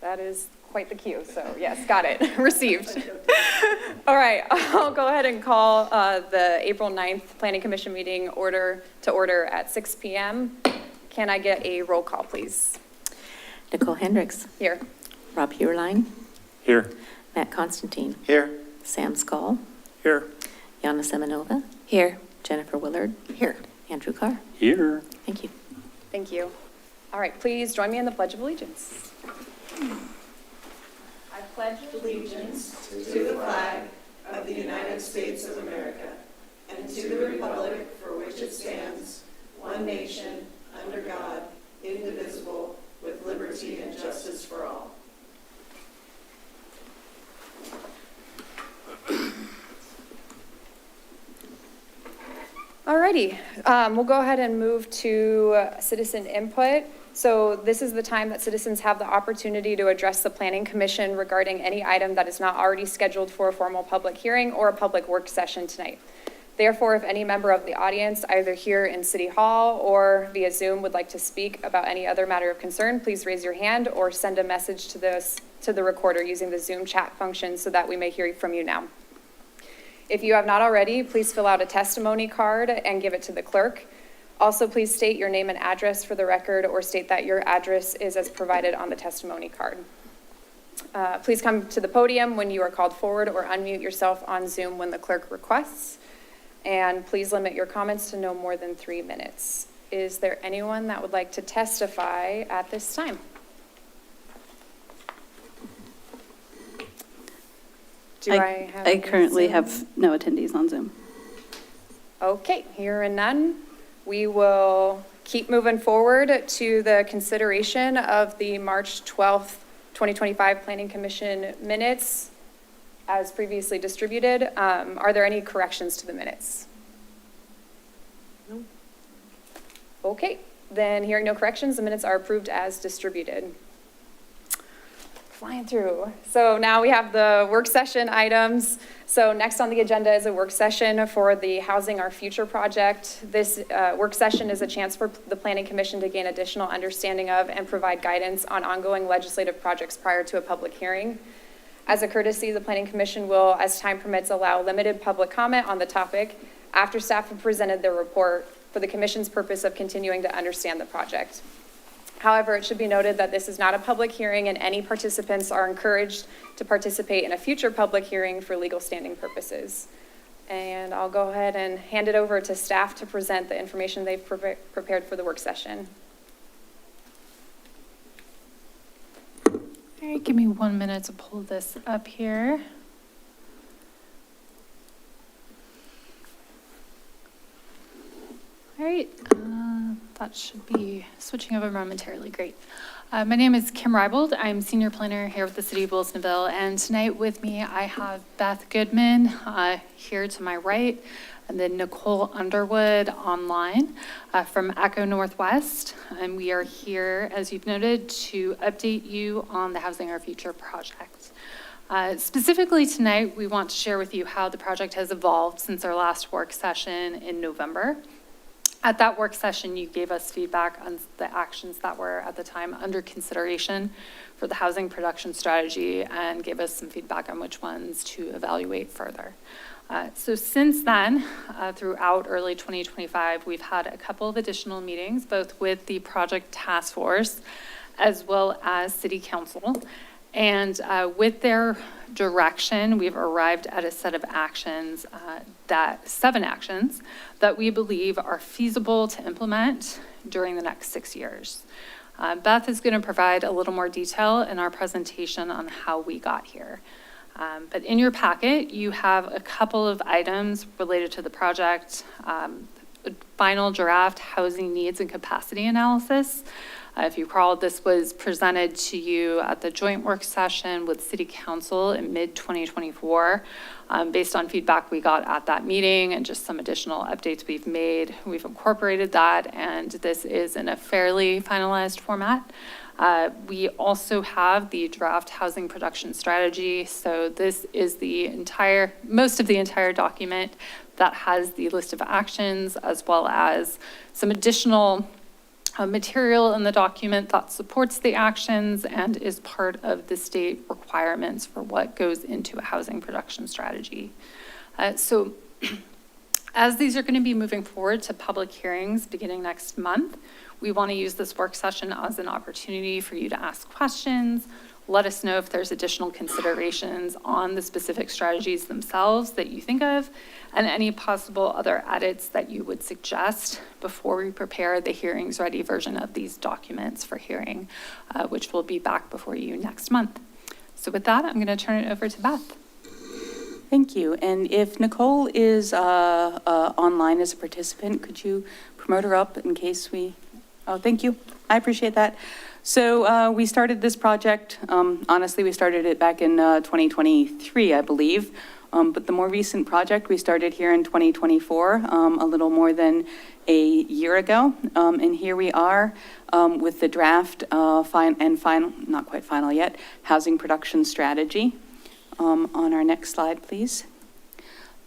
That is quite the cue, so yes, got it, received. All right, I'll go ahead and call the April 9th Planning Commission meeting to order at 6 p.m. Can I get a roll call, please? Nicole Hendricks. Here. Rob Huerline. Here. Matt Constantine. Here. Sam Skull. Here. Yana Semenova. Here. Jennifer Willard. Here. Andrew Carr. Here. Thank you. Thank you. All right, please join me in the Pledge of Allegiance. I pledge allegiance to the flag of the United States of America and to the republic for which it stands, one nation, under God, indivisible, with liberty and justice for all. Alrighty, we'll go ahead and move to citizen input. So this is the time that citizens have the opportunity to address the Planning Commission regarding any item that is not already scheduled for a formal public hearing or a public work session tonight. Therefore, if any member of the audience, either here in City Hall or via Zoom, would like to speak about any other matter of concern, please raise your hand or send a message to the recorder using the Zoom chat function so that we may hear from you now. If you have not already, please fill out a testimony card and give it to the clerk. Also, please state your name and address for the record or state that your address is as provided on the testimony card. Please come to the podium when you are called forward or unmute yourself on Zoom when the clerk requests. And please limit your comments to no more than 3 minutes. Is there anyone that would like to testify at this time? I currently have no attendees on Zoom. Okay, hearing none. We will keep moving forward to the consideration of the March 12th, 2025 Planning Commission minutes as previously distributed. Are there any corrections to the minutes? No. Okay, then hearing no corrections, the minutes are approved as distributed. Flying through. So now we have the work session items. So next on the agenda is a work session for the Housing Our Future project. This work session is a chance for the Planning Commission to gain additional understanding of and provide guidance on ongoing legislative projects prior to a public hearing. As a courtesy, the Planning Commission will, as time permits, allow limited public comment on the topic after staff have presented their report for the Commission's purpose of continuing to understand the project. However, it should be noted that this is not a public hearing and any participants are encouraged to participate in a future public hearing for legal standing purposes. And I'll go ahead and hand it over to staff to present the information they've prepared for the work session. All right, give me 1 minute to pull this up here. All right, that should be switching over momentarily. Great. My name is Kim Reibold. I'm senior planner here with the City of Wilsonville, and tonight with me I have Beth Goodman here to my right, and then Nicole Underwood online from Echo Northwest. And we are here, as you've noted, to update you on the Housing Our Future project. Specifically tonight, we want to share with you how the project has evolved since our last work session in November. At that work session, you gave us feedback on the actions that were at the time under consideration for the housing production strategy and gave us some feedback on which ones to evaluate further. So since then, throughout early 2025, we've had a couple of additional meetings, both with the project task force as well as City Council. And with their direction, we've arrived at a set of actions, 7 actions that we believe are feasible to implement during the next 6 years. Beth is going to provide a little more detail in our presentation on how we got here. But in your packet, you have a couple of items related to the project, final draft housing needs and capacity analysis. If you recall, this was presented to you at the joint work session with City Council in mid-2024. Based on feedback we got at that meeting and just some additional updates we've made, we've incorporated that, and this is in a fairly finalized format. We also have the draft housing production strategy. So this is most of the entire document that has the list of actions as well as some additional material in the document that supports the actions and is part of the state requirements for what goes into a housing production strategy. So as these are going to be moving forward to public hearings beginning next month, we want to use this work session as an opportunity for you to ask questions. Let us know if there's additional considerations on the specific strategies themselves that you think of, and any possible other edits that you would suggest before we prepare the hearings ready version of these documents for hearing, which will be back before you next month. So with that, I'm going to turn it over to Beth. Thank you. And if Nicole is online as a participant, could you promote her up in case we, oh, thank you. I appreciate that. So we started this project, honestly, we started it back in 2023, I believe. But the more recent project we started here in 2024, a little more than a year ago. And here we are with the draft final, not quite final yet, housing production strategy. On our next slide, please.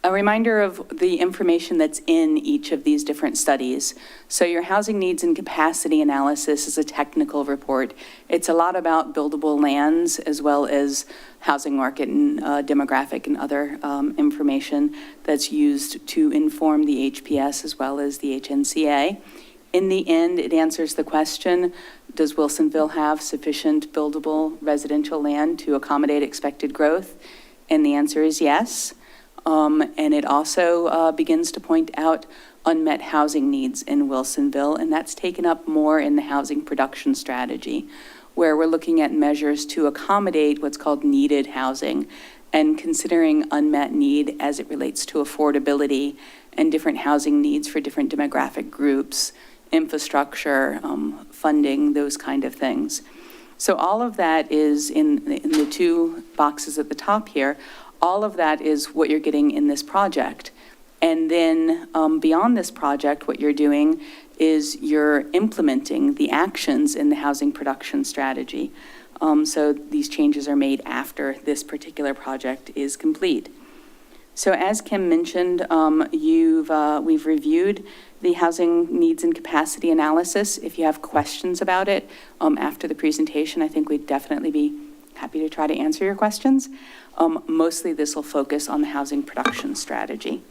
A reminder of the information that's in each of these different studies. So your housing needs and capacity analysis is a technical report. It's a lot about buildable lands as well as housing market and demographic and other information that's used to inform the HPS as well as the HNCA. In the end, it answers the question, does Wilsonville have sufficient buildable residential land to accommodate expected growth? And the answer is yes. And it also begins to point out unmet housing needs in Wilsonville, and that's taken up more in the housing production strategy, where we're looking at measures to accommodate what's called needed housing and considering unmet need as it relates to affordability and different housing needs for different demographic groups, infrastructure, funding, those kind of things. So all of that is in the two boxes at the top here. All of that is what you're getting in this project. And then beyond this project, what you're doing is you're implementing the actions in the housing production strategy. So these changes are made after this particular project is complete. So as Kim mentioned, we've reviewed the housing needs and capacity analysis. If you have questions about it after the presentation, I think we'd definitely be happy to try to answer your questions. Mostly this will focus on the housing production strategy.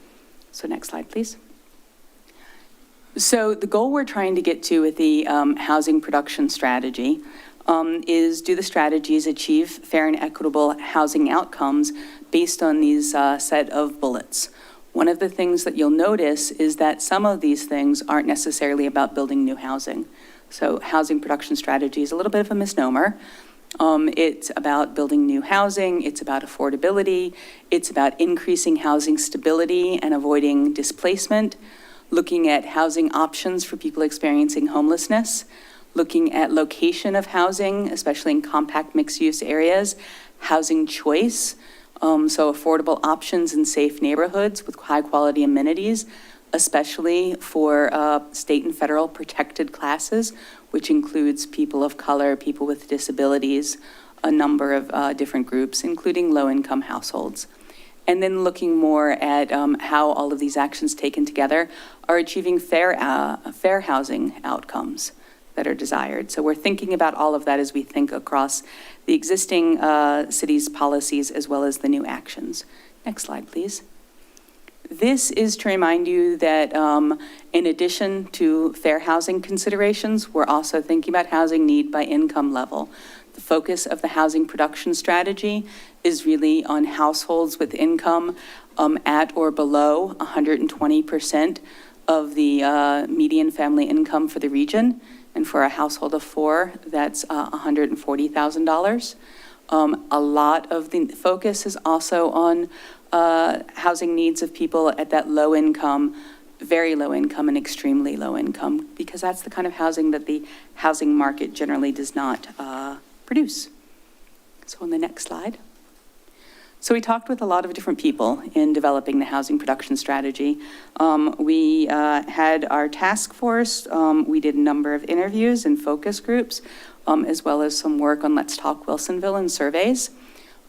So next slide, please. So the goal we're trying to get to with the housing production strategy is, do the strategies achieve fair and equitable housing outcomes based on these set of bullets? One of the things that you'll notice is that some of these things aren't necessarily about building new housing. So housing production strategy is a little bit of a misnomer. It's about building new housing, it's about affordability, it's about increasing housing stability and avoiding displacement, looking at housing options for people experiencing homelessness, looking at location of housing, especially in compact mixed-use areas, housing choice, so affordable options in safe neighborhoods with high-quality amenities, especially for state and federal protected classes, which includes people of color, people with disabilities, a number of different groups, including low-income households. And then looking more at how all of these actions taken together are achieving fair housing outcomes that are desired. So we're thinking about all of that as we think across the existing city's policies as well as the new actions. Next slide, please. This is to remind you that in addition to fair housing considerations, we're also thinking about housing need by income level. The focus of the housing production strategy is really on households with income at or below 120% of the median family income for the region. And for a household of four, that's $140,000. A lot of the focus is also on housing needs of people at that low income, very low income, and extremely low income, because that's the kind of housing that the housing market generally does not produce. So on the next slide. So we talked with a lot of different people in developing the housing production strategy. We had our task force. We did a number of interviews and focus groups, as well as some work on Let's Talk Wilsonville and surveys.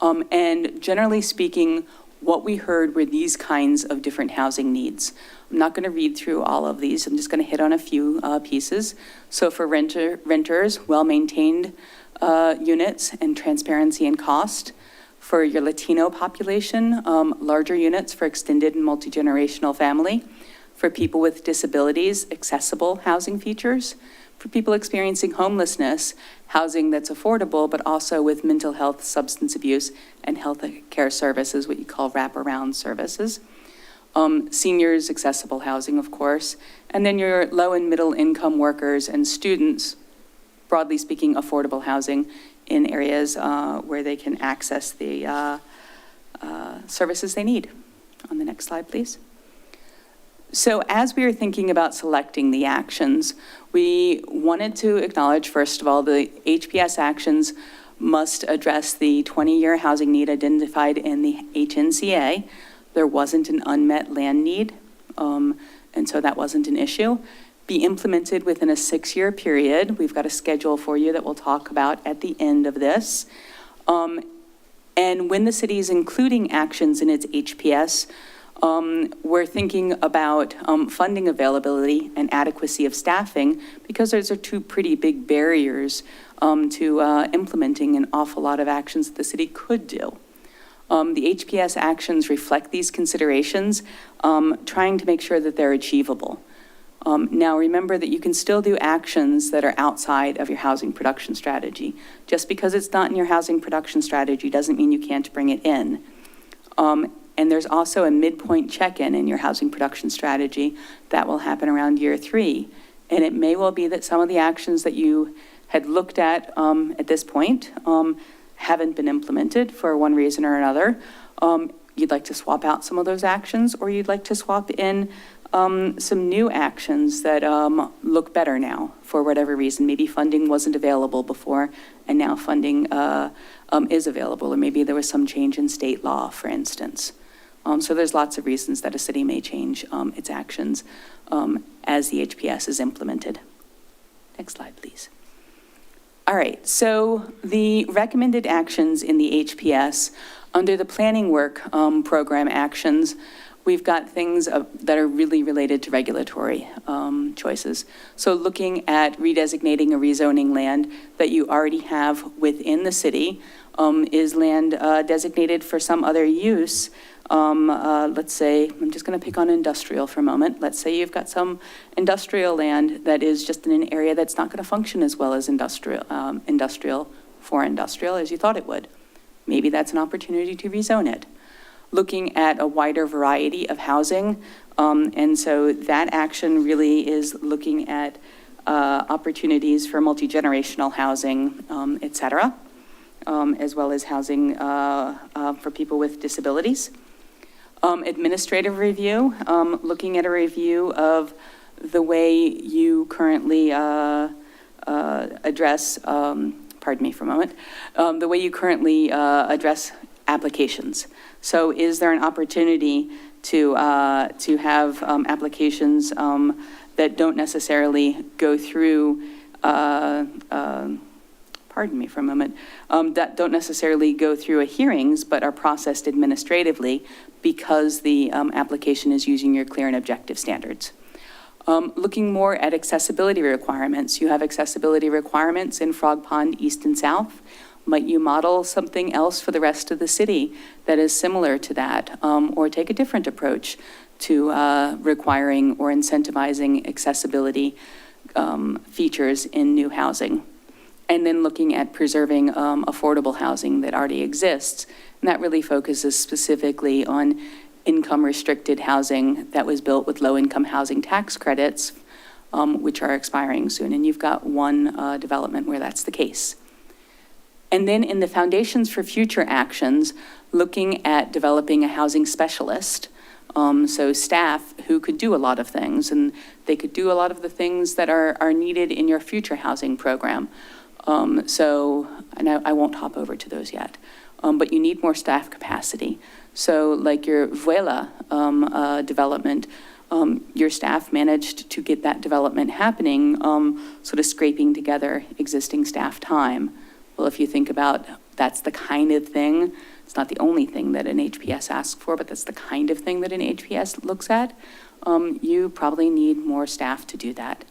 And generally speaking, what we heard were these kinds of different housing needs. I'm not going to read through all of these. I'm just going to hit on a few pieces. So for renters, well-maintained units and transparency in cost. For your Latino population, larger units for extended and multi-generational family. For people with disabilities, accessible housing features. For people experiencing homelessness, housing that's affordable, but also with mental health, substance abuse, and health care services, what you call wraparound services. Seniors, accessible housing, of course. And then your low and middle income workers and students, broadly speaking, affordable housing in areas where they can access the services they need. On the next slide, please. So as we were thinking about selecting the actions, we wanted to acknowledge, first of all, the HPS actions must address the 20-year housing need identified in the HNCA. There wasn't an unmet land need, and so that wasn't an issue. Be implemented within a 6-year period. We've got a schedule for you that we'll talk about at the end of this. And when the city is including actions in its HPS, we're thinking about funding availability and adequacy of staffing, because those are two pretty big barriers to implementing an awful lot of actions that the city could do. The HPS actions reflect these considerations, trying to make sure that they're achievable. Now remember that you can still do actions that are outside of your housing production strategy. Just because it's not in your housing production strategy doesn't mean you can't bring it in. And there's also a midpoint check-in in your housing production strategy that will happen around year 3. And it may well be that some of the actions that you had looked at this point haven't been implemented for one reason or another. You'd like to swap out some of those actions, or you'd like to swap in some new actions that look better now for whatever reason. Maybe funding wasn't available before, and now funding is available, or maybe there was some change in state law, for instance. So there's lots of reasons that a city may change its actions as the HPS is implemented. Next slide, please. All right, so the recommended actions in the HPS under the planning work program actions, we've got things that are really related to regulatory choices. So looking at redesignating or rezoning land that you already have within the city, is land designated for some other use. Let's say, I'm just going to pick on industrial for a moment. Let's say you've got some industrial land that is just in an area that's not going to function as well as industrial as you thought it would. Maybe that's an opportunity to rezone it. Looking at a wider variety of housing. And so that action really is looking at opportunities for multi-generational housing, et cetera, as well as housing for people with disabilities. Administrative review, looking at a review of the way you currently address, pardon me for a moment, the way you currently address applications. So is there an opportunity to have applications that don't necessarily go through, pardon me for a moment, that don't necessarily go through a hearings, but are processed administratively because the application is using your clear and objective standards. Looking more at accessibility requirements. You have accessibility requirements in Frog Pond East and South. Might you model something else for the rest of the city that is similar to that, or take a different approach to requiring or incentivizing accessibility features in new housing? And then looking at preserving affordable housing that already exists. And that really focuses specifically on income-restricted housing that was built with low-income housing tax credits, which are expiring soon. And you've got one development where that's the case. And then in the foundations for future actions, looking at developing a housing specialist, so staff who could do a lot of things, and they could do a lot of the things that are needed in your future housing program. And I won't hop over to those yet, but you need more staff capacity. So like your Vuela development, your staff managed to get that development happening, sort of scraping together existing staff time. Well, if you think about that's the kind of thing, it's not the only thing that an HPS asks for, but that's the kind of thing that an HPS looks at, you probably need more staff to do that.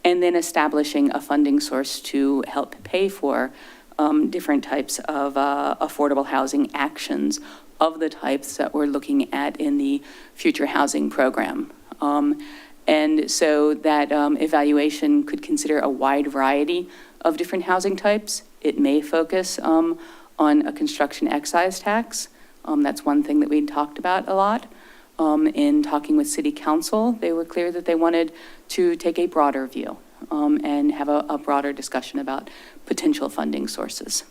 And then establishing a funding source to help pay for different types of affordable housing actions of the types that we're looking at in the future housing program. And so that evaluation could consider a wide variety of different housing types. It may focus on a construction excise tax. That's one thing that we talked about a lot. In talking with City Council, they were clear that they wanted to take a broader view and have a broader discussion about potential funding sources.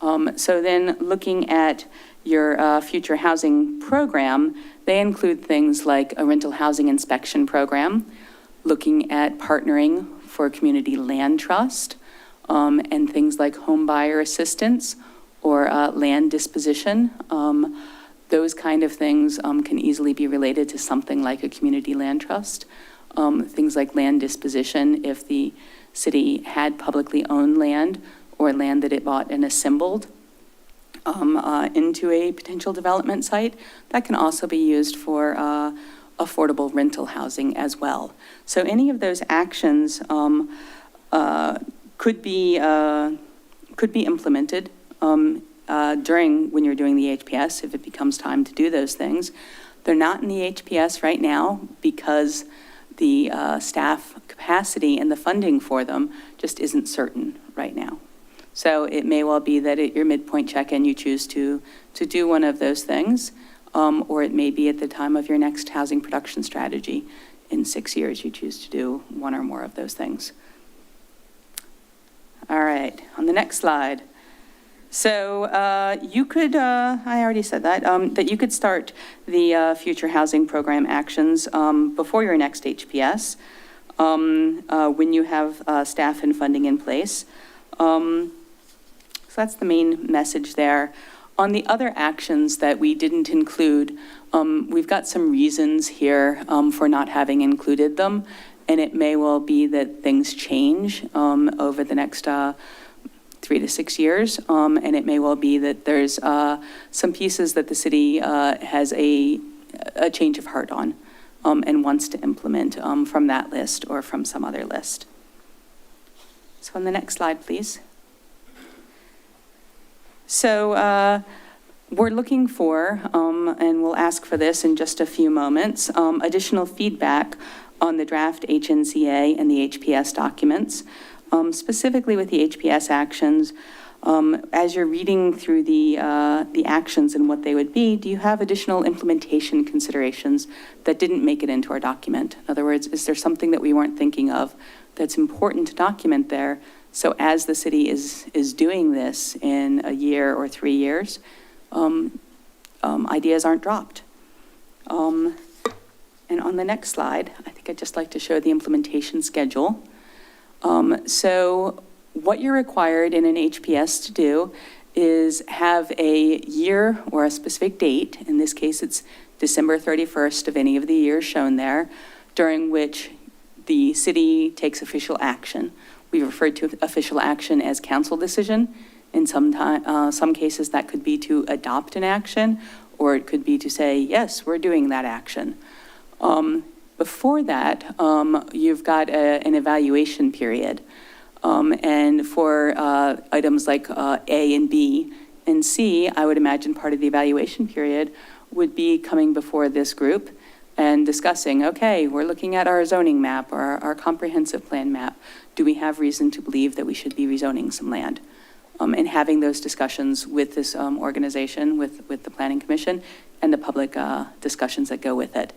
So then looking at your future housing program, they include things like a rental housing inspection program, looking at partnering for community land trust, and things like home buyer assistance or land disposition. Those kind of things can easily be related to something like a community land trust. Things like land disposition, if the city had publicly owned land or land that it bought and assembled into a potential development site, that can also be used for affordable rental housing as well. So any of those actions could be implemented during when you're doing the HPS, if it becomes time to do those things. They're not in the HPS right now because the staff capacity and the funding for them just isn't certain right now. So it may well be that at your midpoint check-in, you choose to do one of those things, or it may be at the time of your next housing production strategy. In 6 years, you choose to do one or more of those things. All right, on the next slide. So you could, I already said that, that you could start the future housing program actions before your next HPS when you have staff and funding in place. So that's the main message there. On the other actions that we didn't include, we've got some reasons here for not having included them, and it may well be that things change over the next 3 to 6 years, and it may well be that there's some pieces that the city has a change of heart on and wants to implement from that list or from some other list. So on the next slide, please. So we're looking for, and we'll ask for this in just a few moments, additional feedback on the draft HNCA and the HPS documents. Specifically with the HPS actions, as you're reading through the actions and what they would be, do you have additional implementation considerations that didn't make it into our document? In other words, is there something that we weren't thinking of that's important to document there? So as the city is doing this in a year or 3 years, ideas aren't dropped. And on the next slide, I think I'd just like to show the implementation schedule. So what you're required in an HPS to do is have a year or a specific date. In this case, it's December 31st of any of the years shown there, during which the city takes official action. We refer to official action as council decision. In some cases, that could be to adopt an action, or it could be to say, yes, we're doing that action. Before that, you've got an evaluation period. And for items like A and B and C, I would imagine part of the evaluation period would be coming before this group and discussing, okay, we're looking at our zoning map or our comprehensive plan map. Do we have reason to believe that we should be rezoning some land? And having those discussions with this organization, with the Planning Commission, and the public discussions that go with it.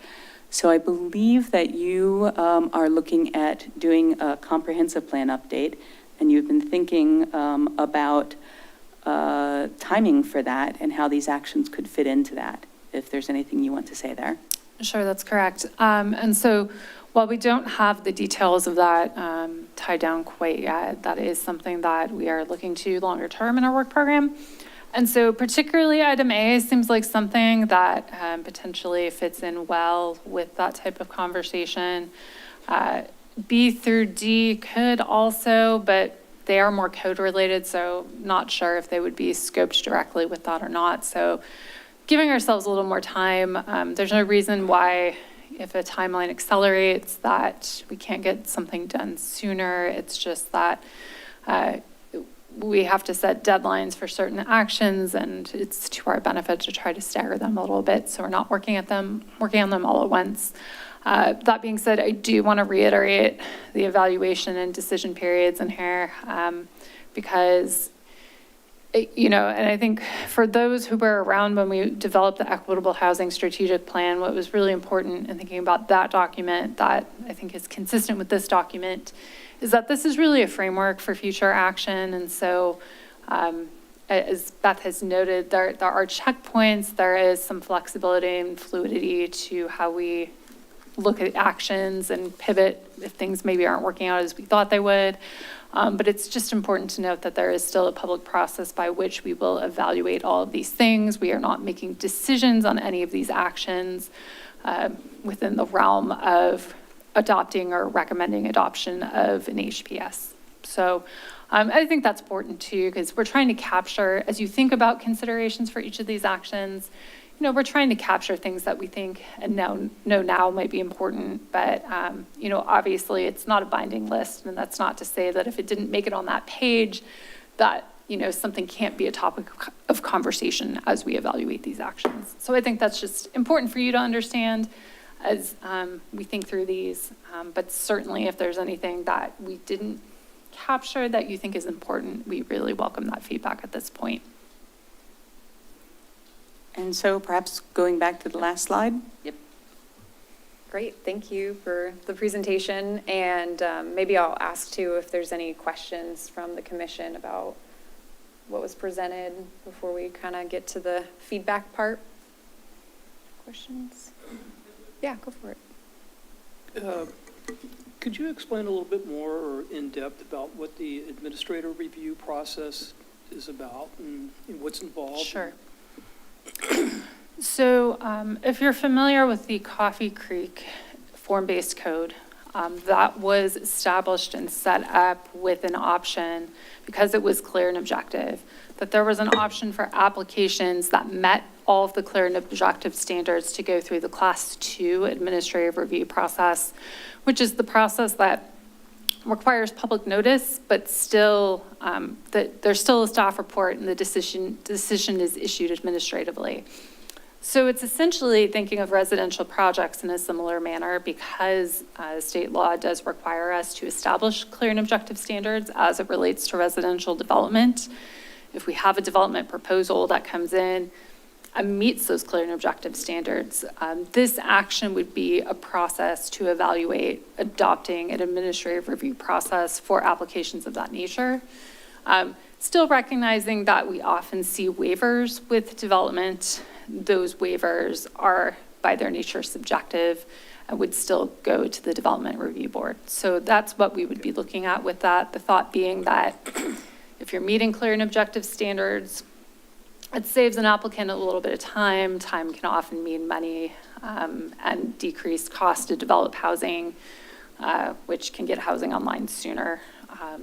So I believe that you are looking at doing a comprehensive plan update, and you've been thinking about timing for that and how these actions could fit into that, if there's anything you want to say there. Sure, that's correct. And so while we don't have the details of that tied down quite yet, that is something that we are looking to longer term in our work program. And so particularly item A seems like something that potentially fits in well with that type of conversation. B through D could also, but They are more code-related, so not sure if they would be scoped directly with that or not. So giving ourselves a little more time. There's no reason why, if a timeline accelerates, that we can't get something done sooner. It's just that we have to set deadlines for certain actions, and it's to our benefit to try to stagger them a little bit, so we're not working on them all at once. That being said, I do want to reiterate the evaluation and decision periods in here, because, and I think for those who were around when we developed the Equitable Housing Strategic Plan, what was really important in thinking about that document that I think is consistent with this document is that this is really a framework for future action. And so, as Beth has noted, there are checkpoints, there is some flexibility and fluidity to how we look at actions and pivot if things maybe aren't working out as we thought they would. But it's just important to note that there is still a public process by which we will evaluate all of these things. We are not making decisions on any of these actions within the realm of adopting or recommending adoption of an HPS. So I think that's important too, because we're trying to capture, as you think about considerations for each of these actions, we're trying to capture things that we think and now might be important, but obviously it's not a binding list, and that's not to say that if it didn't make it on that page, that something can't be a topic of conversation as we evaluate these actions. So I think that's just important for you to understand as we think through these, but certainly if there's anything that we didn't capture that you think is important, we really welcome that feedback at this point. And so perhaps going back to the last slide. Yep. Great, thank you for the presentation. And maybe I'll ask too if there's any questions from the commission about what was presented before we kind of get to the feedback part. Questions? Yeah, go for it. Could you explain a little bit more or in depth about what the administrative review process is about and what's involved? Sure. So if you're familiar with the Coffee Creek form-based code, that was established and set up with an option, because it was clear and objective, that there was an option for applications that met all of the clear and objective standards to go through the Class 2 administrative review process, which is the process that requires public notice, but still, there's still a staff report and the decision is issued administratively. So it's essentially thinking of residential projects in a similar manner, because state law does require us to establish clear and objective standards as it relates to residential development. If we have a development proposal that comes in and meets those clear and objective standards, this action would be a process to evaluate adopting an administrative review process for applications of that nature. Still recognizing that we often see waivers with development. Those waivers are by their nature subjective and would still go to the development review board. So that's what we would be looking at with that. The thought being that if you're meeting clear and objective standards, it saves an applicant a little bit of time. Time can often mean money and decreased cost to develop housing, which can get housing online sooner.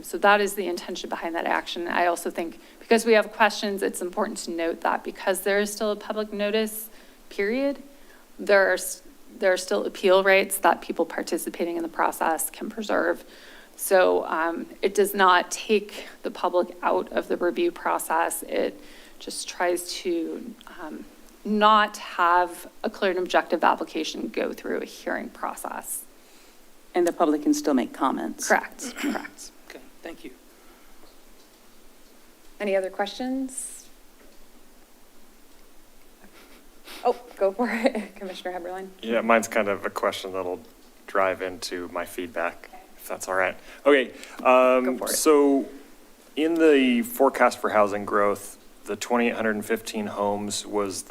So that is the intention behind that action. I also think because we have questions, it's important to note that because there is still a public notice period, there are still appeal rights that people participating in the process can preserve. So it does not take the public out of the review process. It just tries to not have a clear and objective application go through a hearing process. And the public can still make comments. Correct, correct. Okay, thank you. Any other questions? Oh, go for it, Commissioner Heberlein. Yeah, mine's kind of a question that'll drive into my feedback, if that's all right. Okay, Go for it. so in the forecast for housing growth, the 2,815 homes was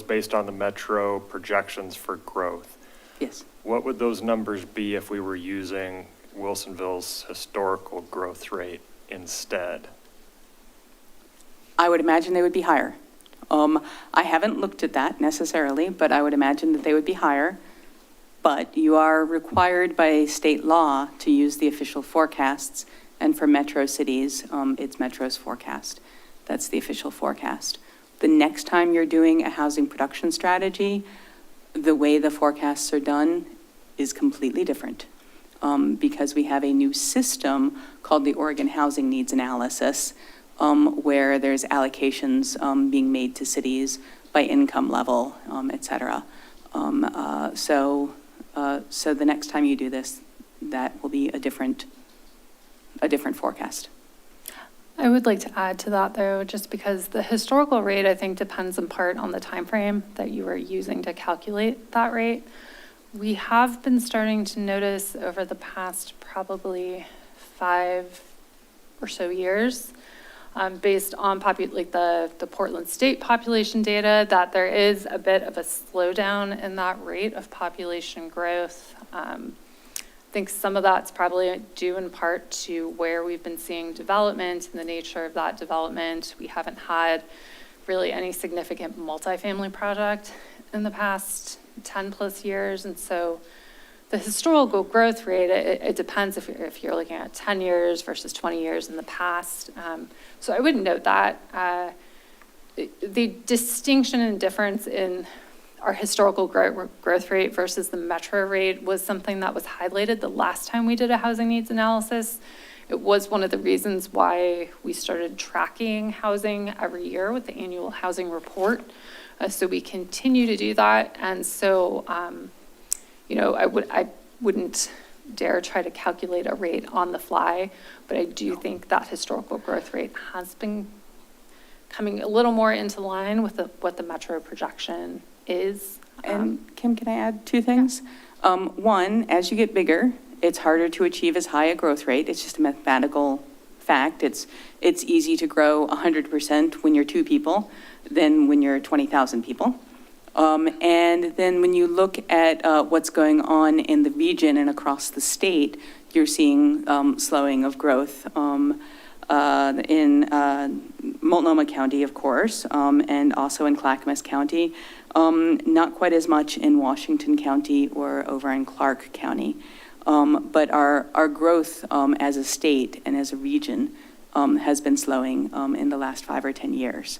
based on the metro projections for growth. Yes. What would those numbers be if we were using Wilsonville's historical growth rate instead? I would imagine they would be higher. I haven't looked at that necessarily, but I would imagine that they would be higher. But you are required by state law to use the official forecasts And for metro cities, it's Metro's forecast. That's the official forecast. The next time you're doing a housing production strategy, the way the forecasts are done is completely different, because we have a new system called the Oregon Housing Needs Analysis, where there's allocations being made to cities by income level, et cetera. So the next time you do this, that will be a different forecast. I would like to add to that, though, just because the historical rate, I think, depends in part on the time frame that you are using to calculate that rate. We have been starting to notice over the past probably 5 or so years, based on the Portland State population data, that there is a bit of a slowdown in that rate of population growth. I think some of that's probably due in part to where we've been seeing development and the nature of that development. We haven't had really any significant multifamily project in the past 10 plus years. And so the historical growth rate, it depends if you're looking at 10 years versus 20 years in the past. So I would note that the distinction and difference in our historical growth rate versus the metro rate was something that was highlighted the last time we did a housing needs analysis. It was one of the reasons why we started tracking housing every year with the annual housing report. So we continue to do that. And so, I wouldn't dare try to calculate a rate on the fly, but I do think that historical growth rate has been coming a little more into line with what the metro projection is. And Kim, can I add 2 things? One, as you get bigger, it's harder to achieve as high a growth rate. It's just a mathematical fact. It's easy to grow 100% when you're 2 people than when you're 20,000 people. And then when you look at what's going on in the region and across the state, you're seeing slowing of growth in Multnomah County, of course, and also in Clackamas County. Not quite as much in Washington County or over in Clark County. But our growth as a state and as a region has been slowing in the last 5 or 10 years.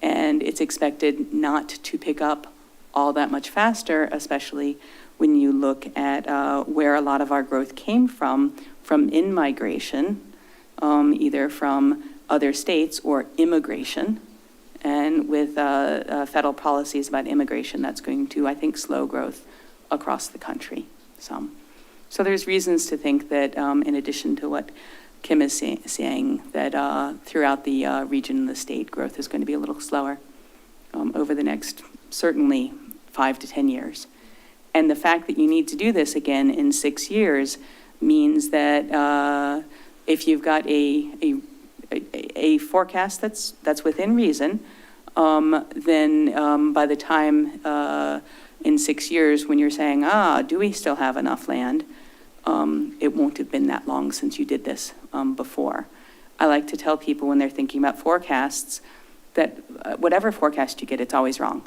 And it's expected not to pick up all that much faster, especially when you look at where a lot of our growth came from in-migration, either from other states or immigration. And with federal policies about immigration, that's going to, I think, slow growth across the country some. So there's reasons to think that in addition to what Kim is saying, that throughout the region and the state, growth is going to be a little slower over the next, certainly, 5 to 10 years. And the fact that you need to do this again in 6 years means that if you've got a forecast that's within reason, then by the time in 6 years when you're saying, do we still have enough land? It won't have been that long since you did this before. I like to tell people when they're thinking about forecasts that whatever forecast you get, it's always wrong.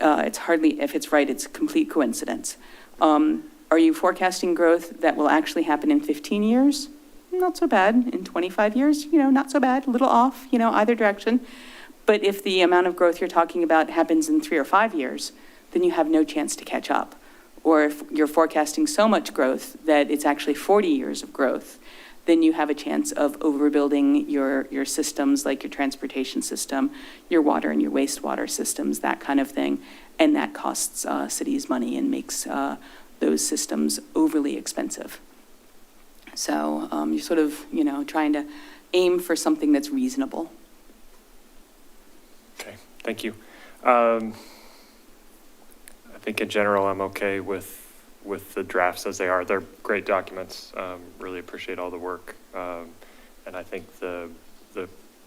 It's hardly, if it's right, it's a complete coincidence. Are you forecasting growth that will actually happen in 15 years? Not so bad. In 25 years, not so bad, a little off, either direction. But if the amount of growth you're talking about happens in 3 or 5 years, then you have no chance to catch up. Or if you're forecasting so much growth that it's actually 40 years of growth, then you have a chance of overbuilding your systems, like your transportation system, your water and your wastewater systems, that kind of thing. And that costs cities money and makes those systems overly expensive. So you're sort of, trying to aim for something that's reasonable. Okay, thank you. I think in general, I'm okay with the drafts as they are. They're great documents. Really appreciate all the work. And I think the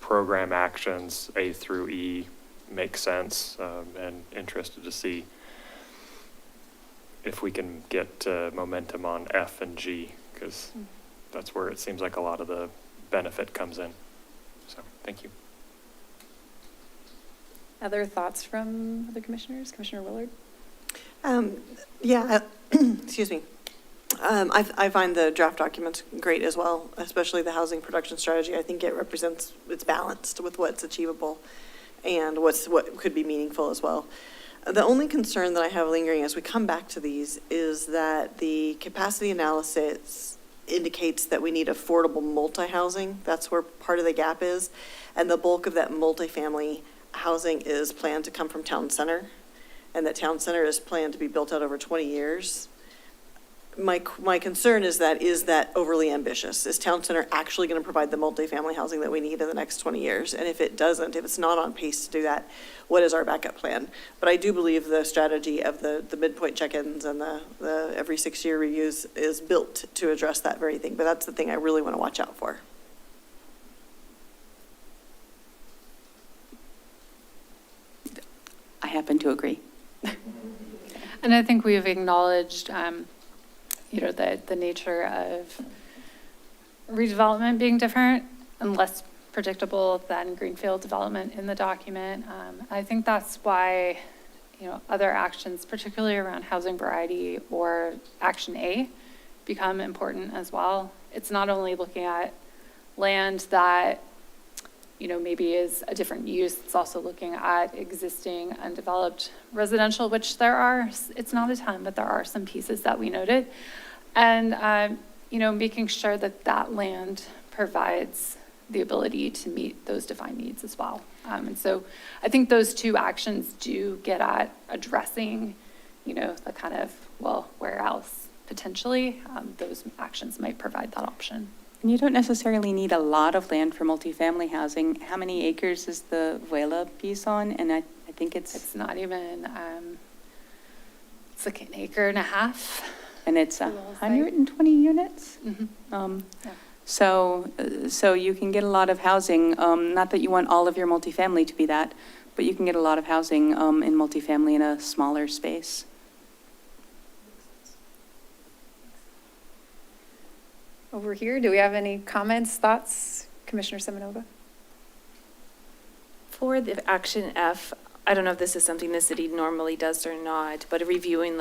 program actions A through E make sense, and interested to see if we can get momentum on F and G, because that's where it seems like a lot of the benefit comes in. So thank you. Other thoughts from other commissioners? Commissioner Willard? Yeah, excuse me. I find the draft documents great as well, especially the housing production strategy. I think it's balanced with what's achievable and what could be meaningful as well. The only concern that I have lingering as we come back to these is that the capacity analysis indicates that we need affordable multi-housing. That's where part of the gap is. And the bulk of that multifamily housing is planned to come from town center. And that town center is planned to be built out over 20 years. My concern is that overly ambitious? Is town center actually going to provide the multifamily housing that we need in the next 20 years? And if it doesn't, if it's not on pace to do that, what is our backup plan? But I do believe the strategy of the midpoint check-ins and the every 6-year reviews is built to address that very thing. But that's the thing I really want to watch out for. I happen to agree. And I think we've acknowledged, the nature of redevelopment being different and less predictable than greenfield development in the document. I think that's why, other actions, particularly around housing variety or Action A, become important as well. It's not only looking at land that, maybe is a different use, it's also looking at existing undeveloped residential, which there are, it's not a ton, but there are some pieces that we noted. And, making sure that that land provides the ability to meet those defined needs as well. And so I think those two actions do get at addressing, the kind of, where else potentially those actions might provide that option. And you don't necessarily need a lot of land for multifamily housing. How many acres is the Vuela piece on? And I think it's not even, it's like an acre and a half. And it's 120 units? Mm-hmm. Yeah. So you can get a lot of housing, not that you want all of your multifamily to be that, but you can get a lot of housing in multifamily in a smaller space. Over here, do we have any comments, thoughts? Commissioner Semenova? For the Action F, I don't know if this is something the city normally does or not, but reviewing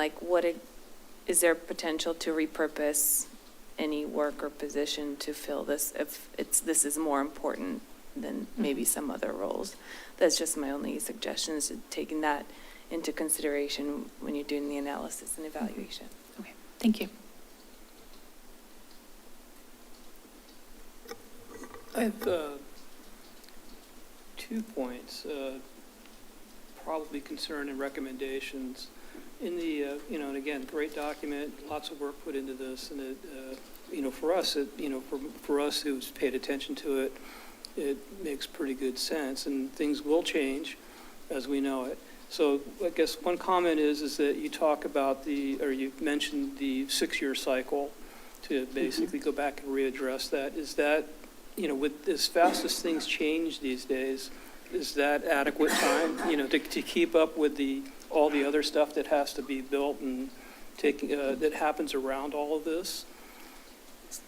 is there potential to repurpose any work or position to fill this if this is more important than maybe some other roles? That's just my only suggestion, is taking that into consideration when you're doing the analysis and evaluation. Okay, thank you. I have 2 points, probably concern and recommendations. In the, and again, great document, lots of work put into this, and it, for us, for us who's paid attention to it, it makes pretty good sense, and things will change as we know it. So I guess one comment is that you talk about you mentioned the 6-year cycle to basically go back and readdress that. Is that, with as fast as things change these days, is that adequate time, to keep up with all the other stuff that has to be built and that happens around all of this?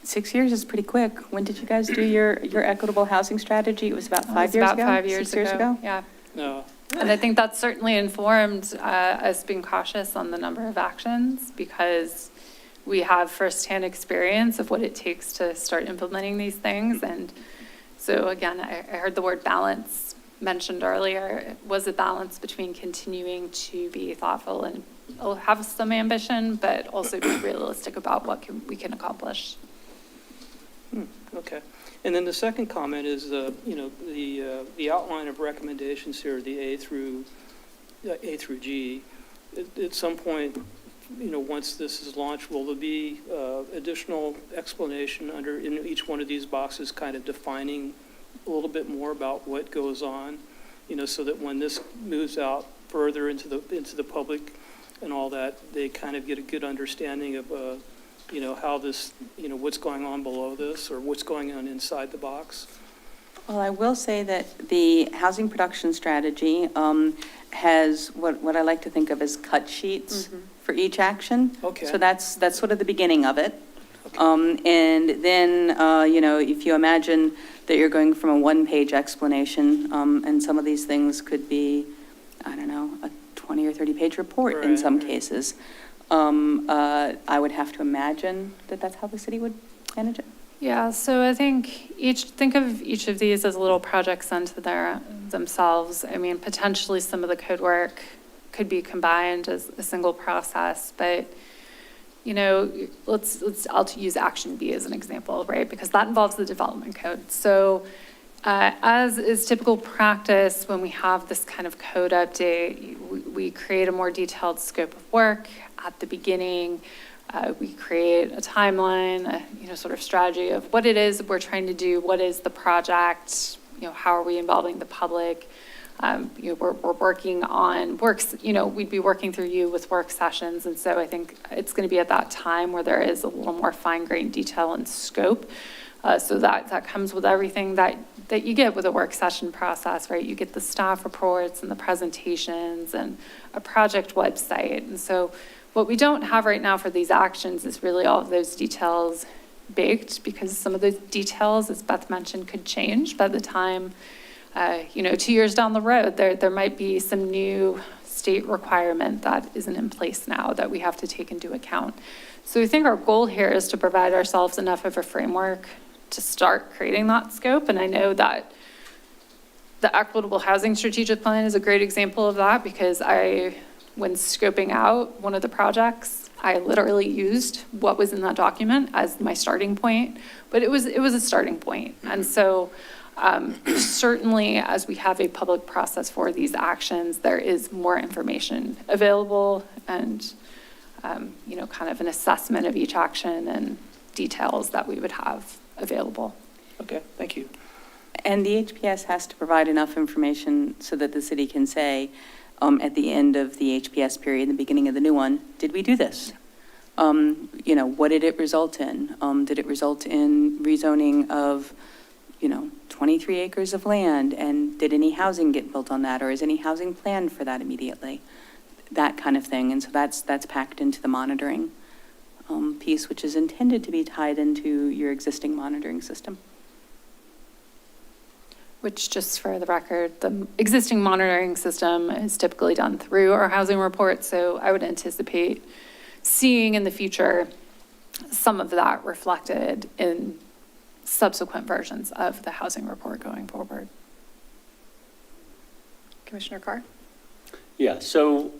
6 years is pretty quick. When did you guys do your equitable housing strategy? It was about 5 years ago? About 5 years 6 years ago? Yeah. No. And I think that's certainly informed us being cautious on the number of actions, because we have firsthand experience of what it takes to start implementing these things. And so again, I heard the word balance mentioned earlier. It was a balance between continuing to be thoughtful and have some ambition, but also be realistic about what we can accomplish. Okay. And then the second comment is, the outline of recommendations here, the A through G. At some point, once this is launched, will there be additional explanation in each one of these boxes, kind of defining a little bit more about what goes on, so that when this moves out further into the public and all that, they kind of get a good understanding of, how this, what's going on below this or what's going on inside the box? Well, I will say that the housing production strategy has what I like to think of as cut sheets for each action. Okay. So that's sort of the beginning of it. Okay. And then, if you imagine that you're going from a one-page explanation, and some of these things could be, I don't know, a 20 or 30-page report in some cases. I would have to imagine that that's how the city would manage it. Yeah, so I think think of each of these as little projects unto themselves. I mean, potentially some of the code work could be combined as a single process, but you know, I'll use action B as an example, right? Because that involves the development code. So as is typical practice, when we have this kind of code update, we create a more detailed scope of work at the beginning. We create a timeline, sort of strategy of what it is we're trying to do, what is the project, how are we involving the public. We're working on works, we'd be working through you with work sessions. And so I think it's going to be at that time where there is a little more fine-grained detail and scope. So that comes with everything that you get with a work session process, right? You get the staff reports and the presentations and a project website. And so what we don't have right now for these actions is really all of those details baked, because some of those details, as Beth mentioned, could change by the time 2 years down the road, there might be some new state requirement that isn't in place now that we have to take into account. So we think our goal here is to provide ourselves enough of a framework to start creating that scope. And I know that the Equitable Housing Strategic Plan is a great example of that, because when scoping out one of the projects, I literally used what was in that document as my starting point, but it was a starting point. And so certainly as we have a public process for these actions, there is more information available and, kind of an assessment of each action and details that we would have available. Okay, thank you. And the HPS has to provide enough information so that the city can say, at the end of the HPS period, the beginning of the new one, did we do this? What did it result in? Did it result in rezoning of, 23 acres of land? And did any housing get built on that? Or is any housing planned for that immediately? That kind of thing. And so that's packed into the monitoring piece, which is intended to be tied into your existing monitoring system. Which, just for the record, the existing monitoring system is typically done through our housing report. So I would anticipate seeing in the future some of that reflected in subsequent versions of the housing report going forward. Commissioner Carr? Yeah, so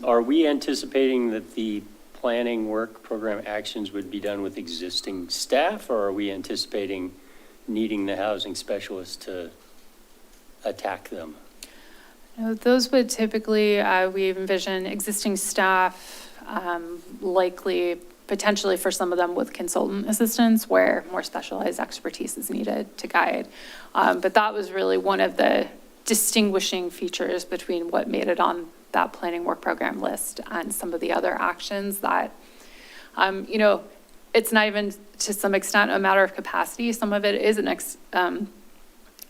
are we anticipating that the planning work program actions would be done with existing staff, or are we anticipating needing the housing specialist to attack them? Those would typically, we envision existing staff, likely potentially for some of them with consultant assistance where more specialized expertise is needed to guide. But that was really one of the distinguishing features between what made it on that planning work program list and some of the other actions that, it's not even to some extent a matter of capacity. Some of it is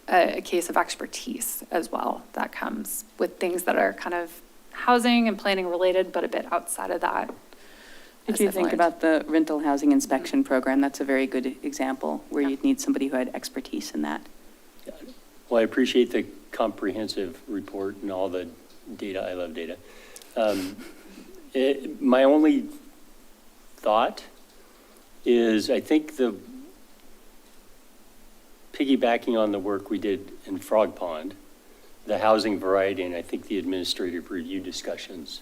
a case of expertise as well that comes with things that are kind of housing and planning related, but a bit outside of that. Did you think about the rental housing inspection program? That's a very good example where you'd need somebody who had expertise in that. Well, I appreciate the comprehensive report and all the data. I love data. My only thought is I think piggybacking on the work we did in Frog Pond, the housing variety, and I think the administrative review discussions,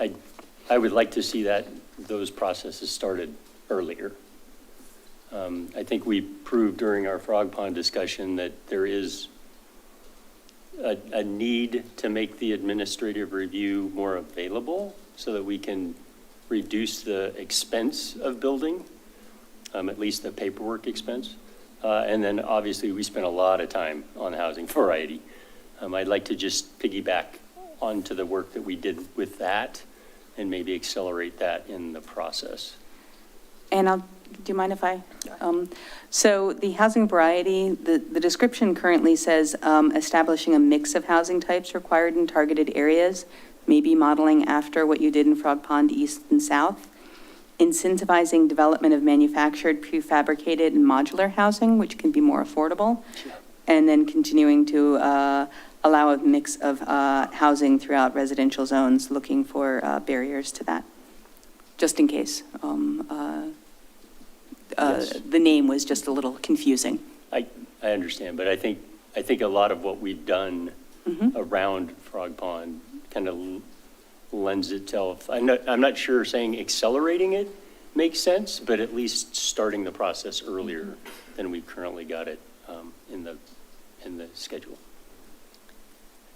I would like to see those processes started earlier. I think we proved during our Frog Pond discussion that there is a need to make the administrative review more available so that we can reduce the expense of building, at least the paperwork expense. And then obviously we spent a lot of time on housing variety. I'd like to just piggyback onto the work that we did with that and maybe accelerate that in the process. And do you mind if I? So the housing variety, the description currently says establishing a mix of housing types required in targeted areas, maybe modeling after what you did in Frog Pond East and South, incentivizing development of manufactured, prefabricated, and modular housing, which can be more affordable, and then continuing to allow a mix of housing throughout residential zones, looking for barriers to that. just in case. Yes. The name was just a little confusing. I understand, but I think a lot of what we've done around Frog Pond kind of lends itself, I'm not sure saying accelerating it makes sense, but at least starting the process earlier than we've currently got it in the schedule.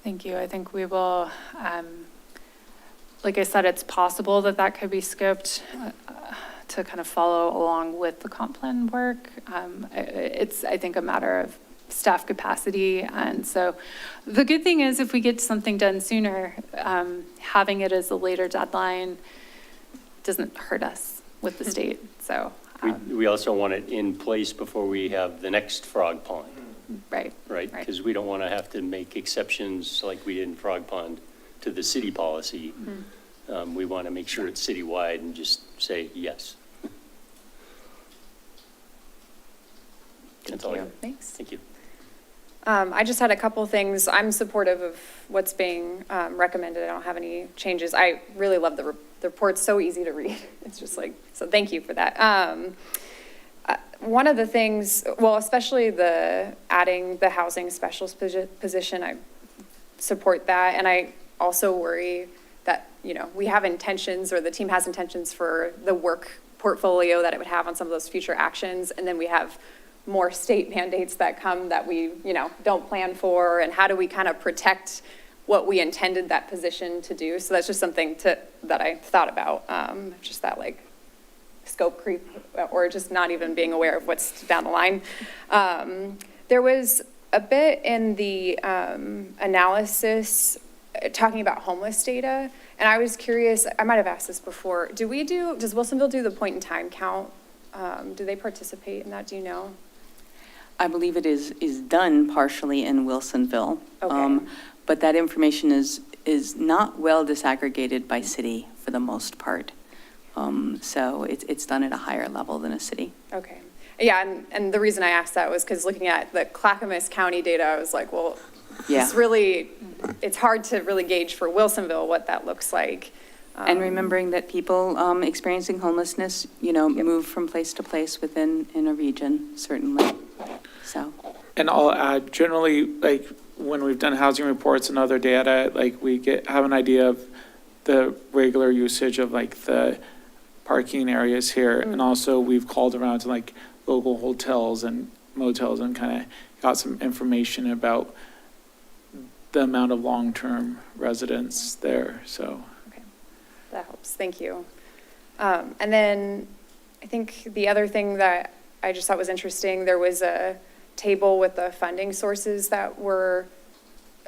Thank you. I think we will, like I said, it's possible that that could be scoped to kind of follow along with the comp plan work. It's, I think, a matter of staff capacity. And so the good thing is if we get something done sooner, having it as a later deadline doesn't hurt us with the state. So We also want it in place before we have the next Frog Pond, right. right? Because we don't want to have to make exceptions like we did in Frog Pond to the city policy. We want to make sure it's citywide and just say yes. That's all I have. Thanks. Thank you. I just had a couple things. I'm supportive of what's being recommended. I don't have any changes. I really love the report's so easy to read. It's just like, so thank you for that. One of the things, well, especially the adding the housing specialist position, I support that. And I also worry that, you know, we have intentions, or the team has intentions for the work portfolio that it would have on some of those future actions. And then we have more state mandates that come that we, you know, don't plan for, and how do we kind of protect what we intended that position to do? So that's just something that I thought about, just that like scope creep, or just not even being aware of what's down the line. There was a bit in the analysis talking about homeless data, and I was curious, I might have asked this before, does Wilsonville do the point in time count? Do they participate in that, do you know? I believe it is done partially in Wilsonville. Okay. But that information is not well disaggregated by city for the most part. So it's done at a higher level than a city. Okay. Yeah, and the reason I asked that was because looking at the Clackamas County data, I was like, well, Yeah. it's hard to really gauge for Wilsonville what that looks like. And remembering that people experiencing homelessness, you know, move from place to place within a region, certainly. So. And I'll add, generally, like, when we've done housing reports and other data, like, we have an idea of the regular usage of, like, the parking areas here. And also, we've called around to, like, local hotels and motels and kind of got some information about the amount of long-term residents there, so. Okay, that helps, thank you. And then I think the other thing that I just thought was interesting, there was a table with the funding sources that were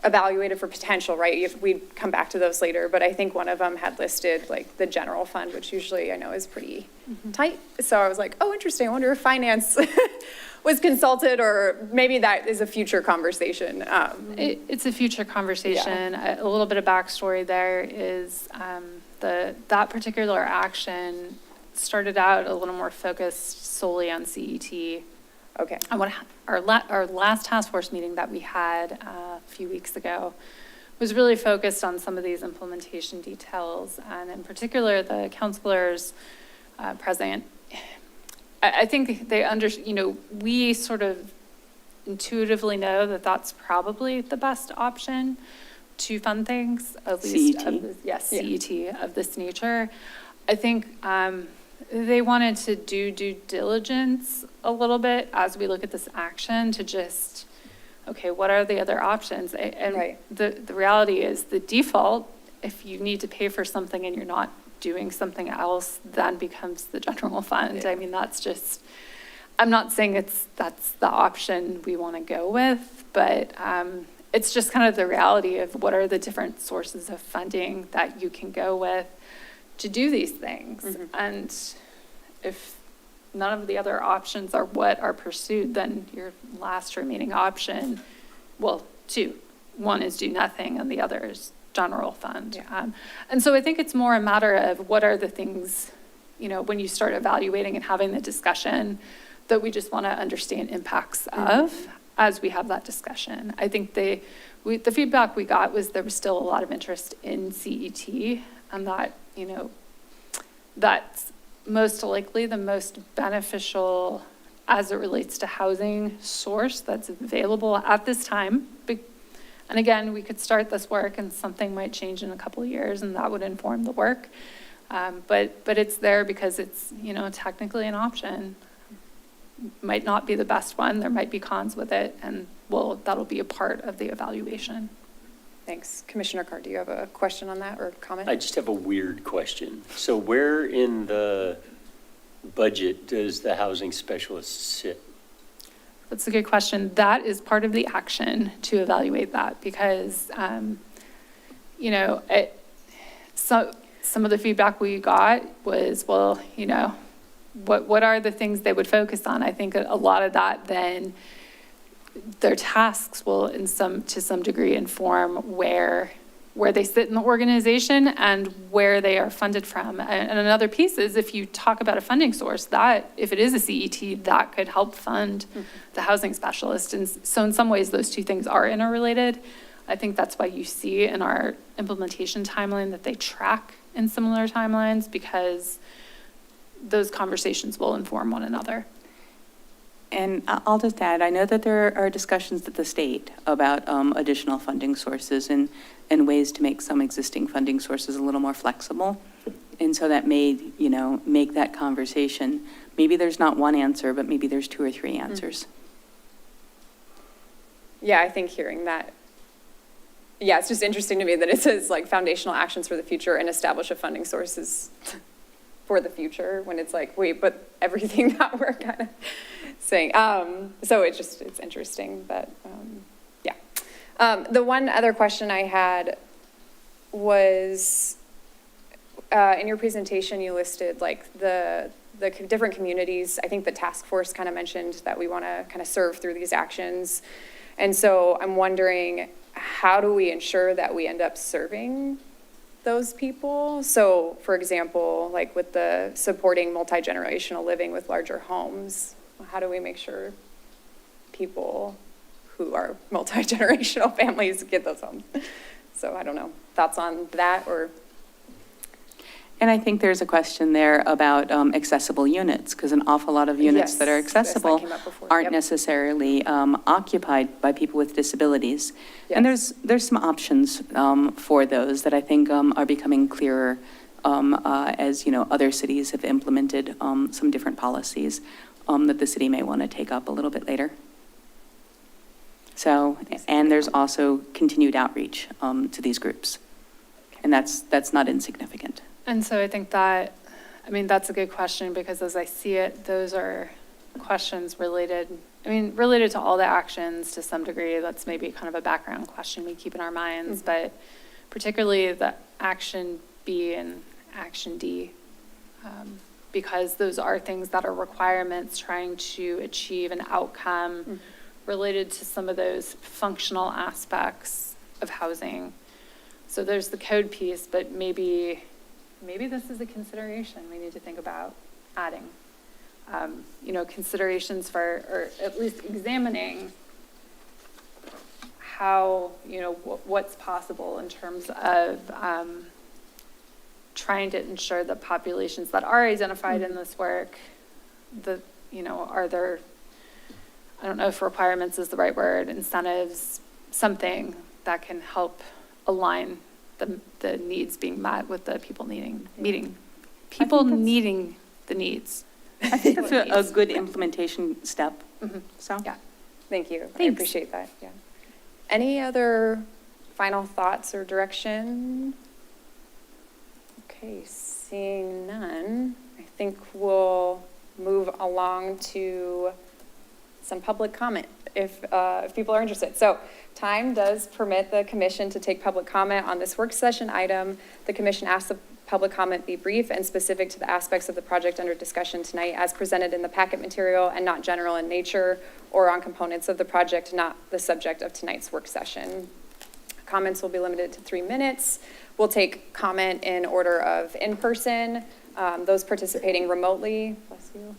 evaluated for potential, right? We'd come back to those later, but I think one of them had listed like the general fund, which usually I know is pretty tight. So I was like, oh, interesting. I wonder if finance was consulted, or maybe that is a future conversation. It's a future conversation. A little bit of backstory there is that particular action started out a little more focused solely on CET. Okay. And our last task force meeting that we had a few weeks ago was really focused on some of these implementation details, and in particular, the counselors present. I think they we sort of intuitively know that that's probably the best option to fund things, at least CET of this nature. I think they wanted to do due diligence a little bit as we look at this action to just, okay, what are the other options? And right. the reality is the default, if you need to pay for something and you're not doing something else, then becomes the general fund. Yeah. I mean, that's just, I'm not saying that's the option we want to go with, but it's just kind of the reality of what are the different sources of funding that you can go with to do these things. Mm-hmm. And if none of the other options are what are pursued, then your last remaining option, well, two. One is do nothing and the other is general fund. Yeah. And so I think it's more a matter of what are the things, when you start evaluating and having the discussion that we just want to understand impacts of as we have that discussion. I think the feedback we got was there was still a lot of interest in CET, and that, that's most likely the most beneficial as it relates to housing source that's available at this time. And again, we could start this work and something might change in a couple of years and that would inform the work. But it's there because it's, technically an option. Might not be the best one. There might be cons with it, and that'll be a part of the evaluation. Thanks. Commissioner Carr, do you have a question on that or comment? I just have a weird question. So where in the budget does the housing specialist sit? That's a good question. That is part of the action to evaluate that because, some of the feedback we got was, well, what are the things they would focus on? I think a lot of that then their tasks will to some degree inform where they sit in the organization and where they are funded from. And another piece is if you talk about a funding source, that if it is a CET, that could help fund the housing specialist. And so in some ways, those two things are interrelated. I think that's why you see in our implementation timeline that they track in similar timelines because those conversations will inform one another. And I'll just add, I know that there are discussions at the state about additional funding sources and ways to make some existing funding sources a little more flexible. And so that may, make that conversation, maybe there's not one answer, but maybe there's 2 or 3 answers. Yeah, I think hearing that, it's just interesting to me that it says like foundational actions for the future and establish a funding sources for the future when it's like, wait, but everything that we're kind of saying. So it's interesting that, the one other question I had was, in your presentation, you listed like the different communities. I think the task force kind of mentioned that we want to kind of serve through these actions. And so I'm wondering, how do we ensure that we end up serving those people? So for example, like with the supporting multi-generational living with larger homes, how do we make sure people who are multi-generational families get those homes? So I don't know, thoughts on that or? And I think there's a question there about accessible units, because an awful lot of units that are Yes, that accessible came up before. aren't Yep. necessarily occupied by people with disabilities. And Yes. there's some options for those that I think are becoming clearer as, other cities have implemented some different policies that the city may want to take up a little bit later. So, and there's also continued outreach to these groups. And that's not insignificant. And so I think that's a good question because as I see it, those are questions related to all the actions to some degree. That's maybe kind of a background question we keep in our minds, but particularly the action B and action D, because those are things that are requirements trying to achieve an outcome related to some of those functional aspects of housing. So there's the code piece, but maybe this is a consideration we need to think about adding. Considerations for, or at least examining how, what's possible in terms of trying to ensure that populations that are identified in this work, are there, I don't know if requirements is the right word, incentives, something that can help align the needs being met with the people needing the needs. I think that's a good implementation step. So, Yeah, thank you. I Thanks. appreciate that, yeah. Any other final thoughts or direction? Okay, seeing none, I think we'll move along to some public comment if people are interested. So time does permit the commission to take public comment on this work session item. The commission asks the public comment be brief and specific to the aspects of the project under discussion tonight as presented in the packet material and not general in nature or on components of the project, not the subject of tonight's work session. Comments will be limited to 3 minutes. We'll take comment in order of in-person, those participating remotely, bless you.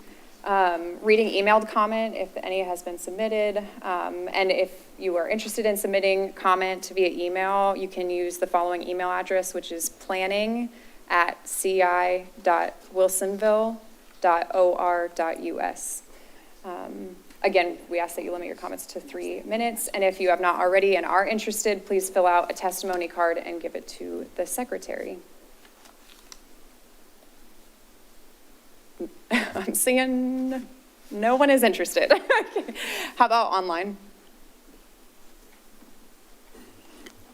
Reading emailed comment if any has been submitted. And if you are interested in submitting comment via email, you can use the following email address, which is planning at ci.wilsonville.or.us. Again, we ask that you limit your comments to 3 minutes, and if you have not already and are interested, please fill out a testimony card and give it to the secretary. I'm seeing no one is interested. How about online?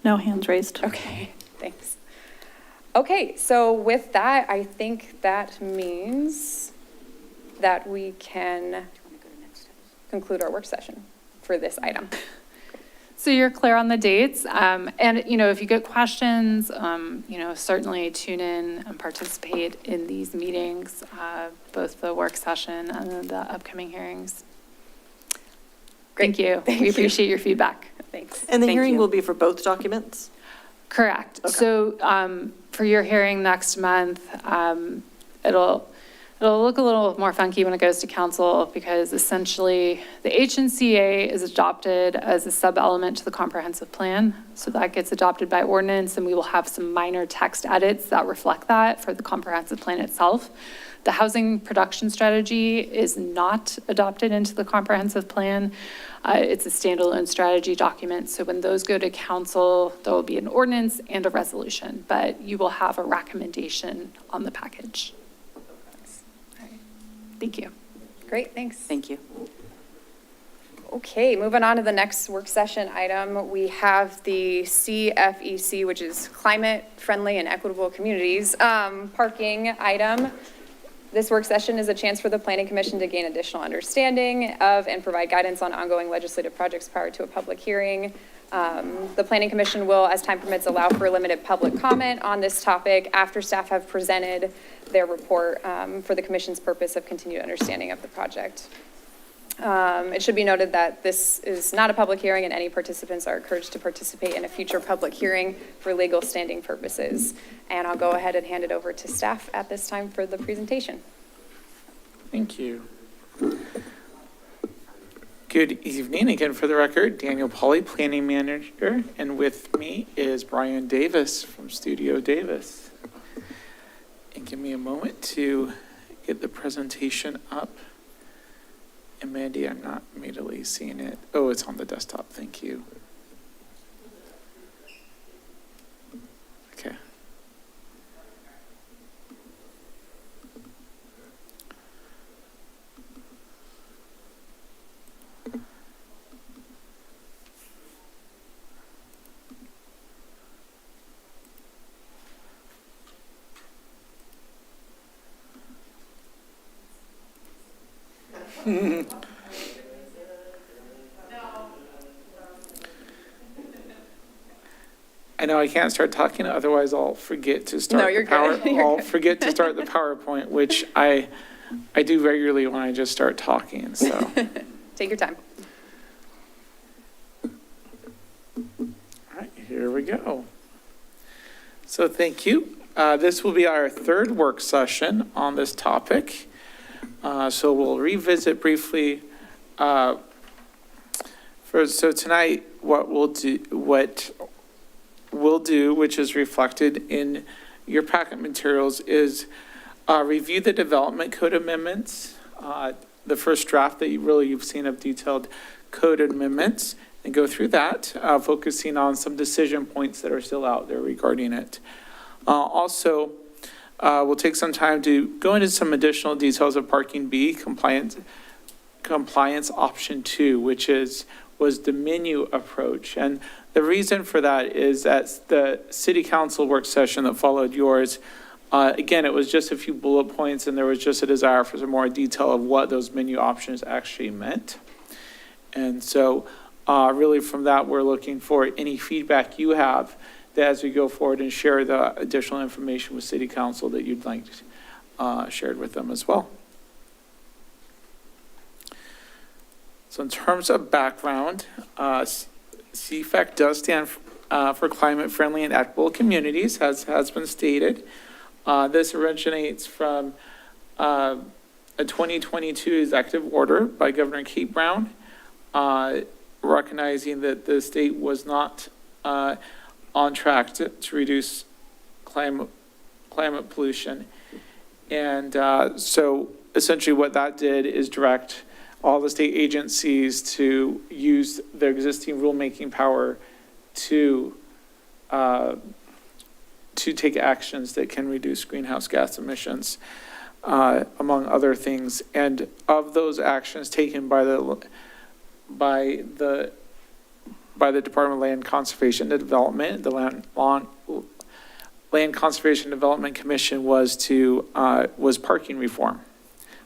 No hands raised. Okay, thanks. Okay, so with that, I think that means that we can conclude our work session for this item. So you're clear on the dates, and, if you get questions, certainly tune in and participate in these meetings, both the work session and the upcoming hearings. Thank you. We appreciate your feedback. Thanks. And the Thank hearing you. will be for both documents? Correct. Okay. So for your hearing next month, it'll look a little more funky when it goes to council because essentially the HNCA is adopted as a sub-element to the comprehensive plan. So that gets adopted by ordinance and we will have some minor text edits that reflect that for the comprehensive plan itself. The housing production strategy is not adopted into the comprehensive plan. It's a standalone strategy document. So when those go to council, there will be an ordinance and a resolution, but you will have a recommendation on the package. Thank you. Great, thanks. Thank you. Okay, moving on to the next work session item, we have the CFEC, which is Climate Friendly and Equitable Communities, parking item. This work session is a chance for the Planning Commission to gain additional understanding of and provide guidance on ongoing legislative projects prior to a public hearing. The Planning Commission will, as time permits, allow for limited public comment on this topic after staff have presented their report for the Commission's purpose of continued understanding of the project. It should be noted that this is not a public hearing and any participants are encouraged to participate in a future public hearing for legal standing purposes. And I'll go ahead and hand it over to staff at this time for the presentation. Thank you. Good evening. Again, for the record, Daniel Pauly, Planning Manager, and with me is Brian Davis from Studio Davis. And give me a moment to get the presentation up. And Mandy, I'm not immediately seeing it. Oh, it's on the desktop. Thank you. Okay. I know I can't start talking, otherwise I'll forget to start. No, you're good. You're I'll good. forget to start the PowerPoint, which I do regularly when I just start talking, so. Take your time. All right, here we go. So thank you. This will be our third work session on this topic. So we'll revisit briefly. So tonight, what we'll do, which is reflected in your packet materials, is review the development code amendments, the first draft that you've seen of detailed code amendments, and go through that, focusing on some decision points that are still out there regarding it. Also, we'll take some time to go into some additional details of Parking B, compliance option 2, which was the menu approach. And the reason for that is that the city council work session that followed yours, again, it was just a few bullet points and there was just a desire for some more detail of what those menu options actually meant. And so really from that, we're looking for any feedback you have that as we go forward and share the additional information with city council that you'd like shared with them as well. So in terms of background, CFEC does stand for Climate Friendly and Equitable Communities, as has been stated. This originates from a 2022 executive order by Governor Kate Brown, recognizing that the state was not on track to reduce climate climate pollution. And so essentially what that did is direct all the state agencies to use their existing rulemaking power to take actions that can reduce greenhouse gas emissions, among other things. And of those actions taken by the Department of Land Conservation and Development, the Land Conservation and Development Commission was parking reform.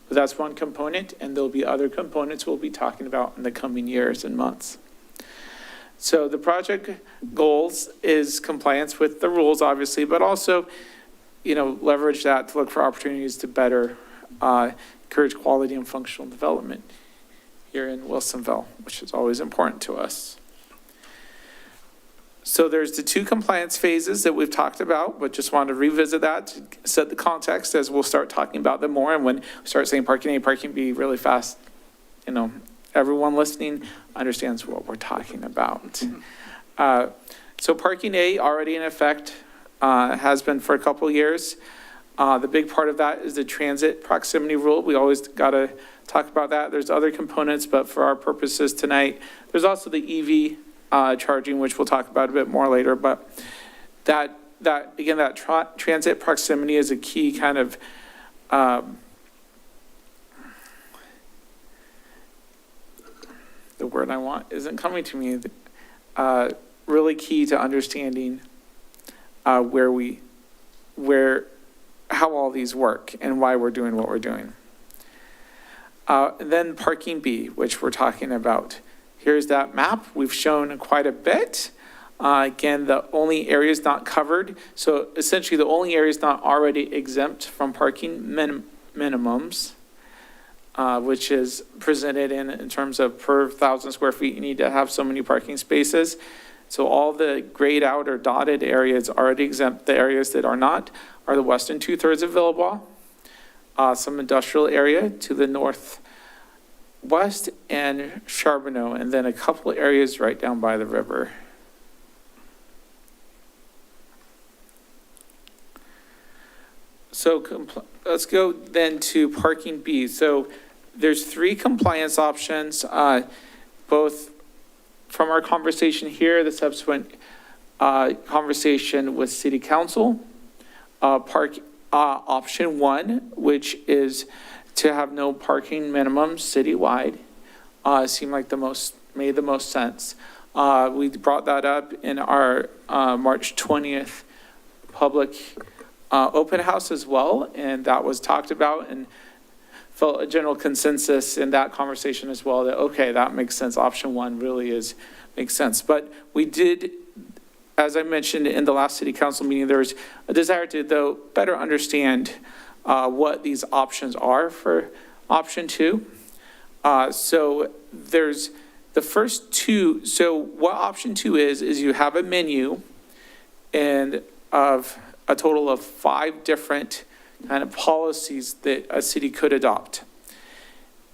But that's one component, and there'll be other components we'll be talking about in the coming years and months. So the project goals is compliance with the rules, obviously, but also, leverage that to look for opportunities to better encourage quality and functional development here in Wilsonville, which is always important to us. So there's the 2 compliance phases that we've talked about, but just wanted to revisit that to set the context as we'll start talking about them more. And when we start saying parking A, parking B really fast, everyone listening understands what we're talking about. So parking A already in effect, has been for a couple years. The big part of that is the transit proximity rule. We always got to talk about that. There's other components, but for our purposes tonight, there's also the EV charging, which we'll talk about a bit more later. But that transit proximity is a key kind of the word I want isn't coming to me. Really key to understanding how all these work and why we're doing what we're doing. Then parking B, which we're talking about. Here's that map. We've shown quite a bit. Again, the only areas not covered. So essentially the only areas not already exempt from parking minimums, which is presented in terms of per 1,000 square feet, you need to have so many parking spaces. So all the grayed out or dotted areas already exempt. The areas that are not are the western 2/3 of Villebois, some industrial area to the northwest and Charbonneau, and then a couple areas right down by the river. So let's go then to parking B. So there's 3 compliance options, both from our conversation here, the subsequent conversation with City Council. Option 1, which is to have no parking minimums citywide, seemed like made the most sense. We brought that up in our March 20th public open house as well, and that was talked about and felt a general consensus in that conversation as well that, okay, that makes sense. Option 1 really makes sense. But we did, as I mentioned in the last city council meeting, there was a desire to, though, better understand what these options are for option 2. So there's the first 2. So what option 2 is you have a menu and of a total of 5 different kind of policies that a city could adopt.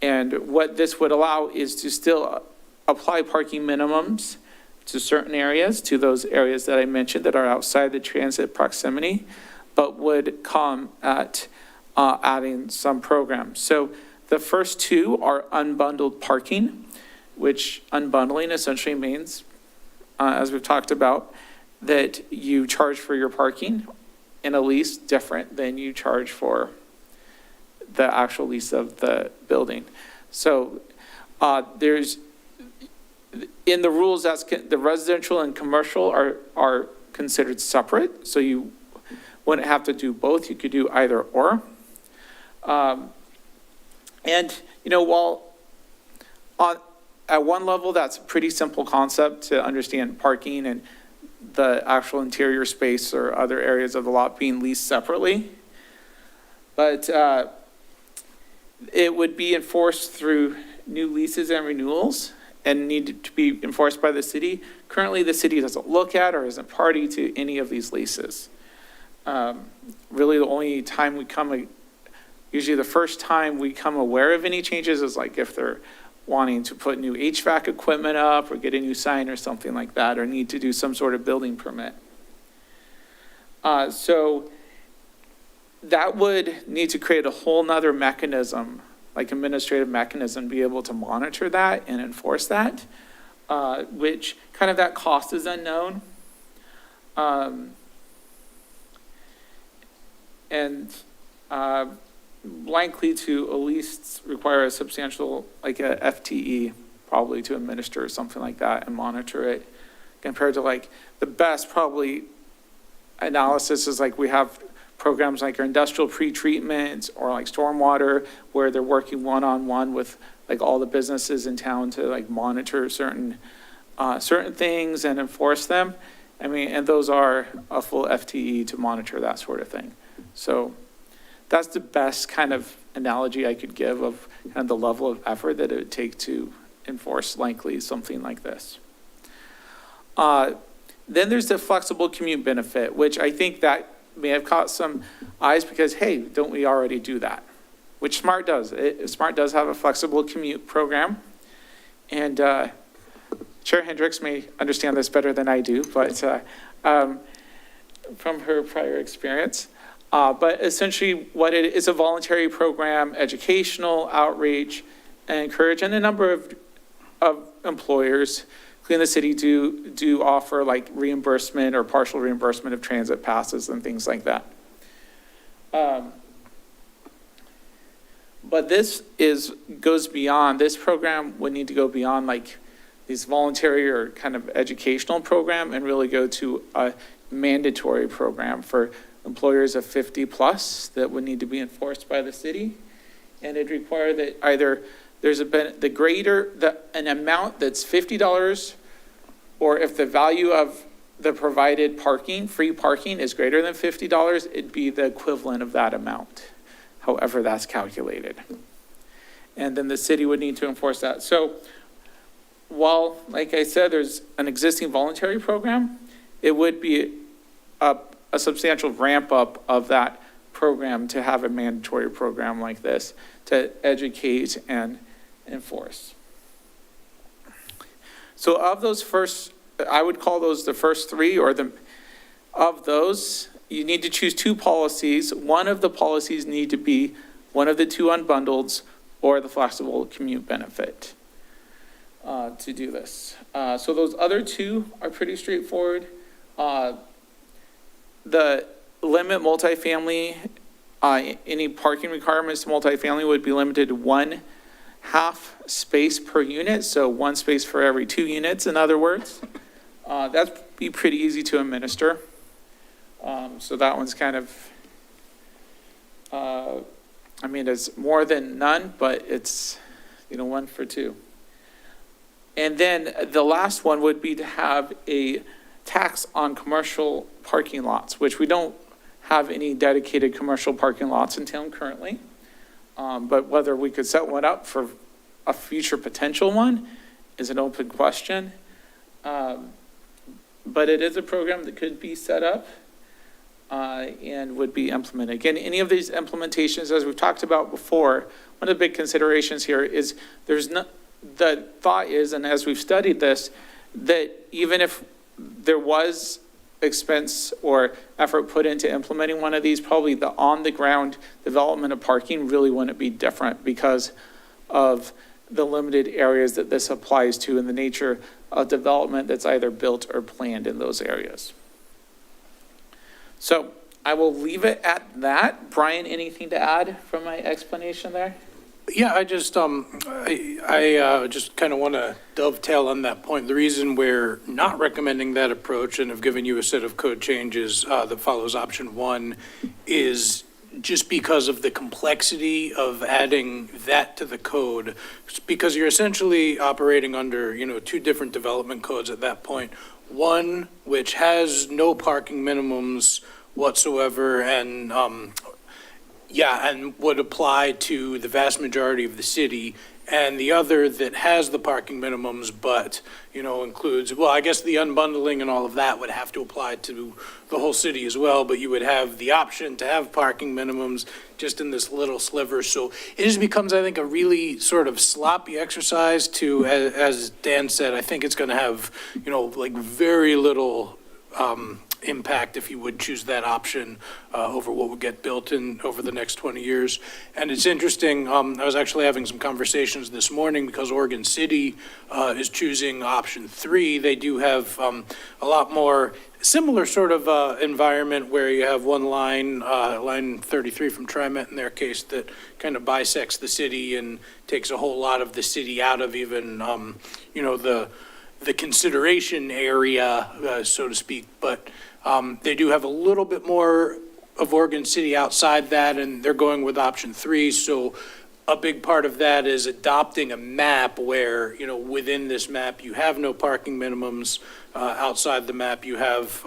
And what this would allow is to still apply parking minimums to certain areas, to those areas that I mentioned that are outside the transit proximity, but would come at adding some programs. So the first 2 are unbundled parking, which unbundling essentially means, as we've talked about, that you charge for your parking in a lease different than you charge for the actual lease of the building. So there's, in the rules, the residential and commercial are considered separate. So you wouldn't have to do both. You could do either or. And, while at one level, that's a pretty simple concept to understand parking and the actual interior space or other areas of the lot being leased separately. But it would be enforced through new leases and renewals and need to be enforced by the city. Currently, the city doesn't look at or isn't party to any of these leases. Really, the only time usually the first time we come aware of any changes is like if they're wanting to put new HVAC equipment up or get a new sign or something like that, or need to do some sort of building permit. So that would need to create a whole nother mechanism, like administrative mechanism, be able to monitor that and enforce that, which kind of that cost is unknown. And likely to at least require a substantial, like a FTE probably to administer something like that and monitor it, compared to like the best probably analysis is like we have programs like our industrial pretreatment or like stormwater where they're working one-on-one with like all the businesses in town to like monitor certain things and enforce them. I mean, and those are a full FTE to monitor that sort of thing. So that's the best kind of analogy I could give of kind of the level of effort that it would take to enforce likely something like this. Then there's the flexible commute benefit, which I think that may have caught some eyes because, hey, don't we already do that? Which SMART does. SMART does have a flexible commute program. And Chair Hendricks may understand this better than I do, but from her prior experience. But essentially what it is, a voluntary program, educational outreach, and encourage, and a number of employers in the city do offer like reimbursement or partial reimbursement of transit passes and things like that. But this goes beyond, this program would need to go beyond like these voluntary or kind of educational program and really go to a mandatory program for employers of 50 plus that would need to be enforced by the city. And it'd require that either there's an amount that's $50, or if the value of the provided parking, free parking, is greater than $50, it'd be the equivalent of that amount, however that's calculated. And then the city would need to enforce that. So while, like I said, there's an existing voluntary program, it would be a substantial ramp up of that program to have a mandatory program like this to educate and enforce. So of those first, I would call those the first three, or of those, you need to choose two policies. One of the policies need to be one of the two unbundleds or the flexible commute benefit to do this. So those other two are pretty straightforward. The limit multifamily, any parking requirements to multifamily would be limited to 1/2 space per unit. So 1 space for every 2 units, in other words. That'd be pretty easy to administer. So that one's kind of, I mean, it's more than none, but it's, 1 for 2. And then the last one would be to have a tax on commercial parking lots, which we don't have any dedicated commercial parking lots in town currently. But whether we could set one up for a future potential one is an open question. But it is a program that could be set up and would be implemented. Again, any of these implementations, as we've talked about before, one of the big considerations here is the thought is, and as we've studied this, that even if there was expense or effort put into implementing one of these, probably the on-the-ground development of parking really wouldn't be different because of the limited areas that this applies to and the nature of development that's either built or planned in those areas. So I will leave it at that. Brian, anything to add from my explanation there? Yeah, I just kind of want to dovetail on that point. The reason we're not recommending that approach and have given you a set of code changes that follows option 1 is just because of the complexity of adding that to the code, because you're essentially operating under, 2 different development codes at that point. One, which has no parking minimums whatsoever, and and would apply to the vast majority of the city, and the other that has the parking minimums, but, includes, well, I guess the unbundling and all of that would have to apply to the whole city as well, but you would have the option to have parking minimums just in this little sliver. So it just becomes, I think, a really sort of sloppy exercise to, as Dan said, I think it's going to have, very little impact if you would choose that option over what would get built in over the next 20 years. And it's interesting, I was actually having some conversations this morning because Oregon City is choosing option 3. They do have a lot more similar sort of environment where you have one line, line 33 from TriMet in their case, that kind of bisects the city and takes a whole lot of the city out of even, the consideration area, so to speak. But they do have a little bit more of Oregon City outside that, and they're going with option 3. So a big part of that is adopting a map where, within this map, you have no parking minimums. Outside the map, you have,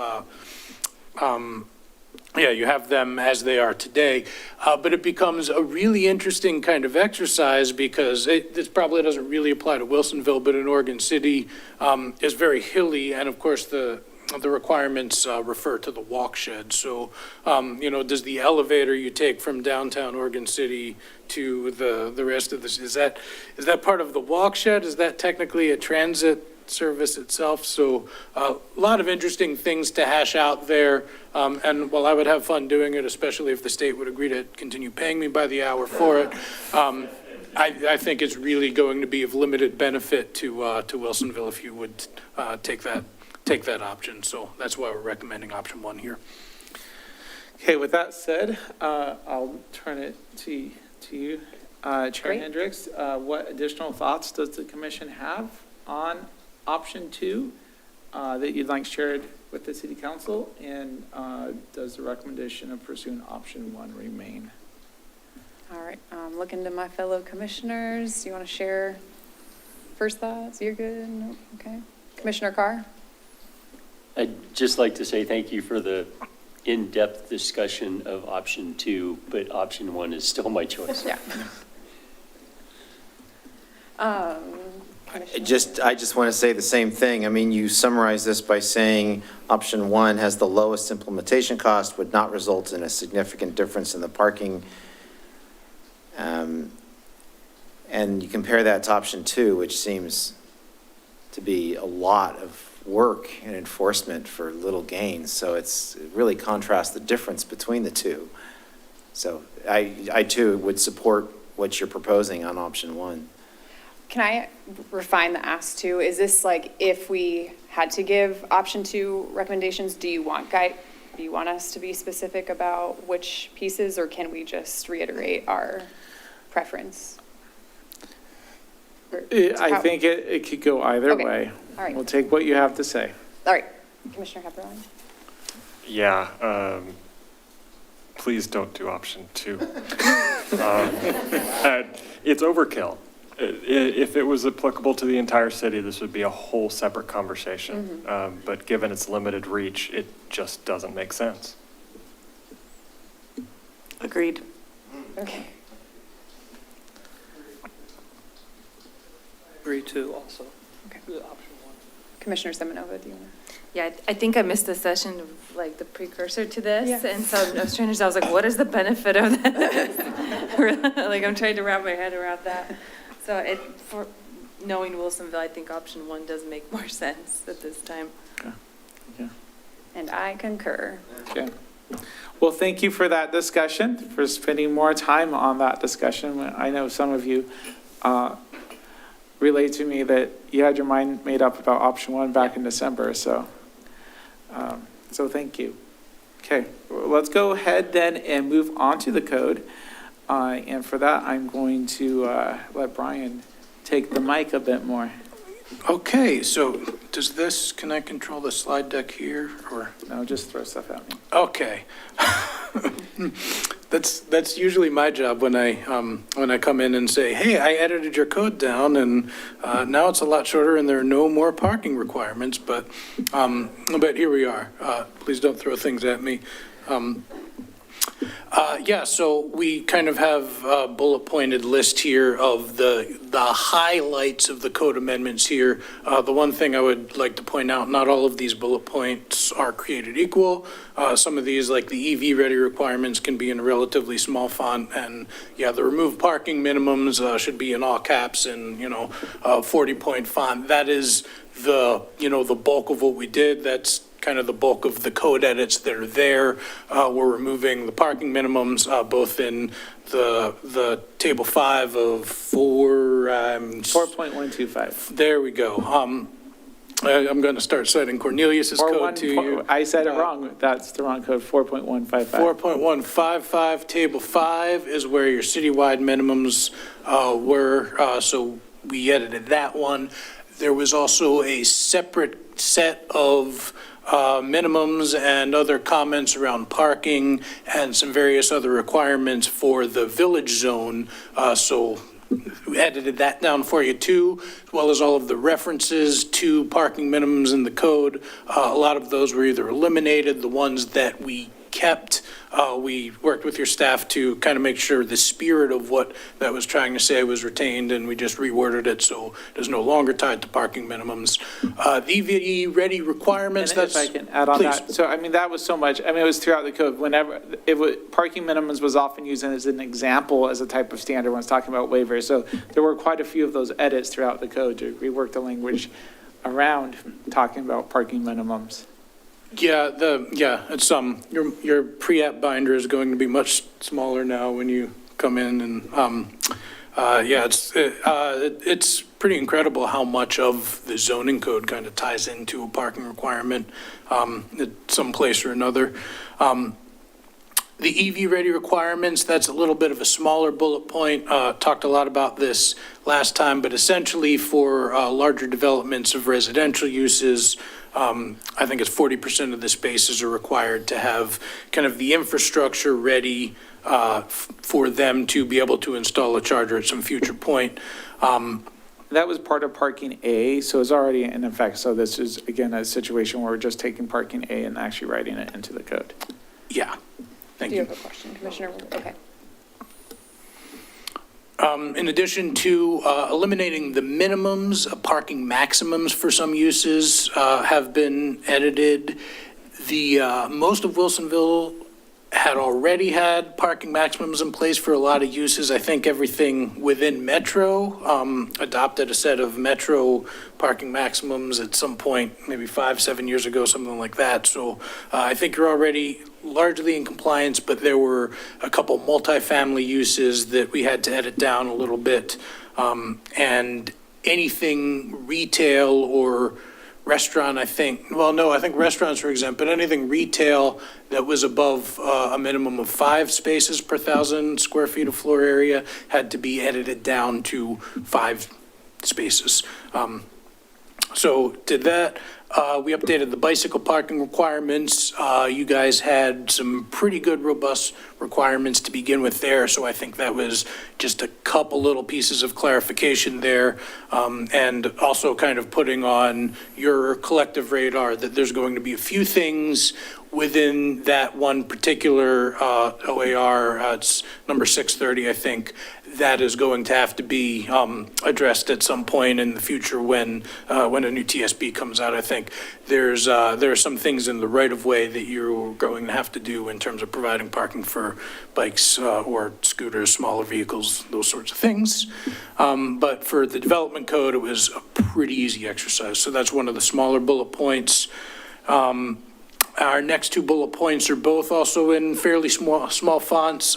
you have them as they are today. But it becomes a really interesting kind of exercise because this probably doesn't really apply to Wilsonville, but in Oregon City is very hilly. And of course, the requirements refer to the walk shed. So, does the elevator you take from downtown Oregon City to the rest of this, is that part of the walk shed? Is that technically a transit service itself? So a lot of interesting things to hash out there. And while I would have fun doing it, especially if the state would agree to continue paying me by the hour for it, I think it's really going to be of limited benefit to Wilsonville if you would take that option. So that's why we're recommending option 1 here. Okay, with that said, I'll turn it to you, Chair Great. Hendricks. What additional thoughts does the commission have on option 2 that you'd like shared with the city council? And does the recommendation of pursuing option 1 remain? All right, looking to my fellow commissioners. You want to share first thoughts? You're good? No? Okay. Commissioner Carr? I'd just like to say thank you for the in-depth discussion of option 2, but option 1 is still my choice. Yeah. I just want to say the same thing. I mean, you summarize this by saying option 1 has the lowest implementation cost, would not result in a significant difference in the parking. And you compare that to option 2, which seems to be a lot of work and enforcement for little gains. So it really contrasts the difference between the two. So I too would support what you're proposing on option 1. Can I refine the ask too? Is this like if we had to give option 2 recommendations, do you want us to be specific about which pieces, or can we just reiterate our preference? I think it could go either Okay. way. All right. We'll take what you have to say. All right, Commissioner Hepperling. Yeah, please don't do option 2. It's overkill. If it was applicable to the entire city, this would be a whole separate conversation. But given its limited reach, it just doesn't make sense. Agreed. Okay. Agree too, also. Okay. The option 1. Commissioner Semenova, do you want to? Yeah, I think I missed the session of like the precursor to this. Yeah. And so I was trying to, I was like, what is the benefit of that? Like, I'm trying to wrap my head around that. So for knowing Wilsonville, I think option 1 does make more sense at this time. Yeah. And I concur. Okay. Well, thank you for that discussion, for spending more time on that discussion. I know some of you relate to me that you had your mind made up about option 1 back in December. So thank you. Okay, well, let's go ahead then and move on to the code. And for that, I'm going to let Brian take the mic a bit more. Okay, so can I control the slide deck here, or? No, just throw stuff at me. Okay. That's usually my job when I come in and say, hey, I edited your code down and now it's a lot shorter and there are no more parking requirements, but here we are. Please don't throw things at me. So we kind of have a bullet pointed list here of the highlights of the code amendments here. The one thing I would like to point out, not all of these bullet points are created equal. Some of these, like the EV ready requirements, can be in a relatively small font, and the remove parking minimums should be in all caps and 40-point font. That is the bulk of what we did. That's kind of the bulk of the code edits that are there. We're removing the parking minimums, both in the table 5 of 4.125. there we go. I'm going to start citing Cornelius's code to you. I said it wrong. That's the wrong code, 4.155. 4.155, table 5 is where your citywide minimums were, so we edited that one. There was also a separate set of minimums and other comments around parking and some various other requirements for the village zone, so we edited that down for you too, as well as all of the references to parking minimums in the code. A lot of those were either eliminated, the ones that we kept, we worked with your staff to kind of make sure the spirit of what that was trying to say was retained, and we just reworded it so it is no longer tied to parking minimums. The EVE-ready requirements, And if that's... I can add on please. that. So, I mean, that was so much, I mean, it was throughout the code. Whenever, parking minimums was often used as an example as a type of standard when it's talking about waivers. So there were quite a few of those edits throughout the code to rework the language around talking about parking minimums. Yeah, it's, your pre-app binder is going to be much smaller now when you come in, and, it's pretty incredible how much of the zoning code kind of ties into a parking requirement, at some place or another. The EV-ready requirements, that's a little bit of a smaller bullet point. Talked a lot about this last time, but essentially for larger developments of residential uses, I think it's 40% of the spaces are required to have kind of the infrastructure ready for them to be able to install a charger at some future point. That was part of parking A, so it's already in effect. So this is, again, a situation where we're just taking parking A and actually writing it into the code. Yeah, thank Do you. you have a question, Commissioner? Okay. In addition to eliminating the minimums, parking maximums for some uses have been edited. Most of Wilsonville had already had parking maximums in place for a lot of uses. I think everything within Metro adopted a set of Metro parking maximums at some point, maybe 5-7 years ago, something like that. So I think you're already largely in compliance, but there were a couple multifamily uses that we had to edit down a little bit. And anything retail or restaurant, I think restaurants are exempt, but anything retail that was above a minimum of 5 spaces per 1,000 square feet of floor area had to be edited down to 5 spaces. So did that. We updated the bicycle parking requirements. You guys had some pretty good, robust requirements to begin with there, so I think that was just a couple little pieces of clarification there, and also kind of putting on your collective radar that there's going to be a few things within that one particular OAR, it's number 630, I think, that is going to have to be addressed at some point in the future when a new TSB comes out. I think there are some things in the right-of-way that you're going to have to do in terms of providing parking for bikes or scooters, smaller vehicles, those sorts of things. But for the development code, it was a pretty easy exercise. So that's one of the smaller bullet points. Our next 2 bullet points are both also in fairly small fonts.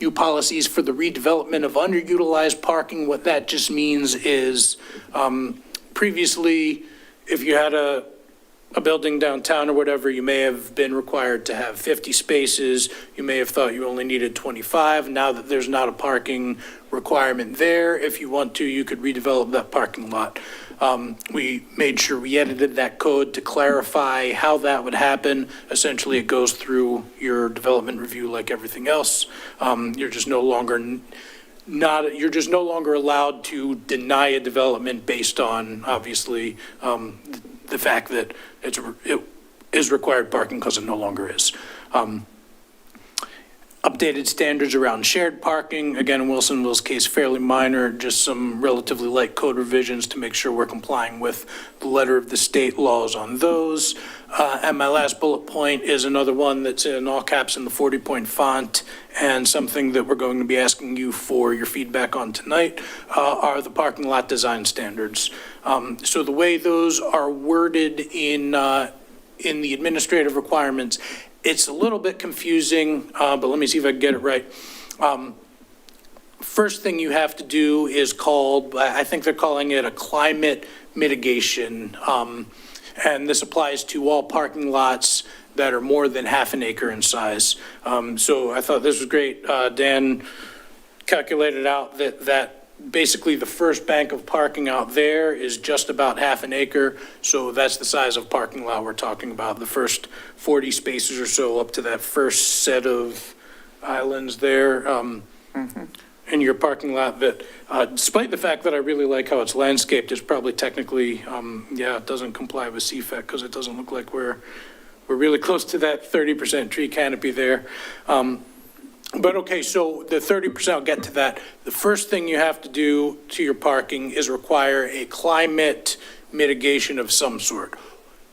New policies for the redevelopment of underutilized parking. What that just means is previously, if you had a building downtown or whatever, you may have been required to have 50 spaces. You may have thought you only needed 25. Now that there's not a parking requirement there, if you want to, you could redevelop that parking lot. We made sure we edited that code to clarify how that would happen. Essentially, it goes through your development review like everything else. You're just no longer allowed to deny a development based on, obviously, the fact that it is required parking because it no longer is. Updated standards around shared parking. Again, in Wilsonville's case, fairly minor, just some relatively light code revisions to make sure we're complying with the letter of the state laws on those. And my last bullet point is another one that's in all caps in the 40-point font, and something that we're going to be asking you for your feedback on tonight are the parking lot design standards. So the way those are worded in in the administrative requirements. It's a little bit confusing, but let me see if I can get it right. First thing you have to do is called, I think they're calling it a climate mitigation. And this applies to all parking lots that are more than half an acre in size. So I thought this was great. Dan calculated out that basically the first bank of parking out there is just about half an acre. So that's the size of parking lot we're talking about, the first 40 spaces or so up to that first set of islands there. In your parking lot that, despite the fact that I really like how it's landscaped, is probably technically, it doesn't comply with CFAC because it doesn't look like we're really close to that 30% tree canopy there. But okay, so the 30%, I'll get to that. The first thing you have to do to your parking is require a climate mitigation of some sort.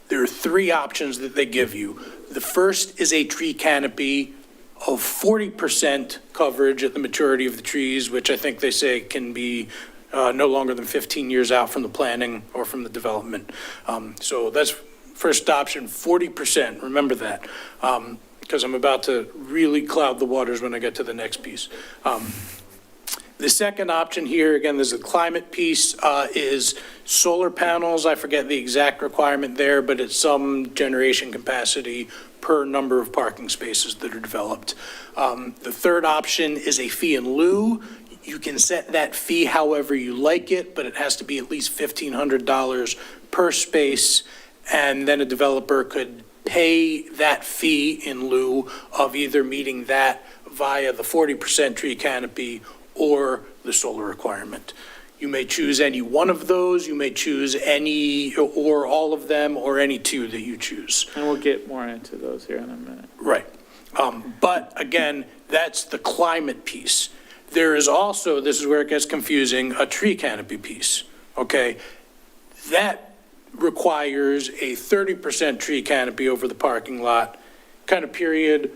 There are three options that they give you. The first is a tree canopy of 40% coverage at the maturity of the trees, which I think they say can be no longer than 15 years out from the planning or from the development. So that's first option, 40%, remember that, because I'm about to really cloud the waters when I get to the next piece. The second option here, again, there's a climate piece, is solar panels. I forget the exact requirement there, but it's some generation capacity per number of parking spaces that are developed. The third option is a fee in lieu. You can set that fee however you like it, but it has to be at least $1,500 per space, and then a developer could pay that fee in lieu of either meeting that via the 40% tree canopy or the solar requirement. You may choose any one of those, you may choose any or all of them, or any two that you choose. And we'll get more into those here in a minute. Right. But again, that's the climate piece. There is also, this is where it gets confusing, a tree canopy piece, okay? That requires a 30% tree canopy over the parking lot, kind of period,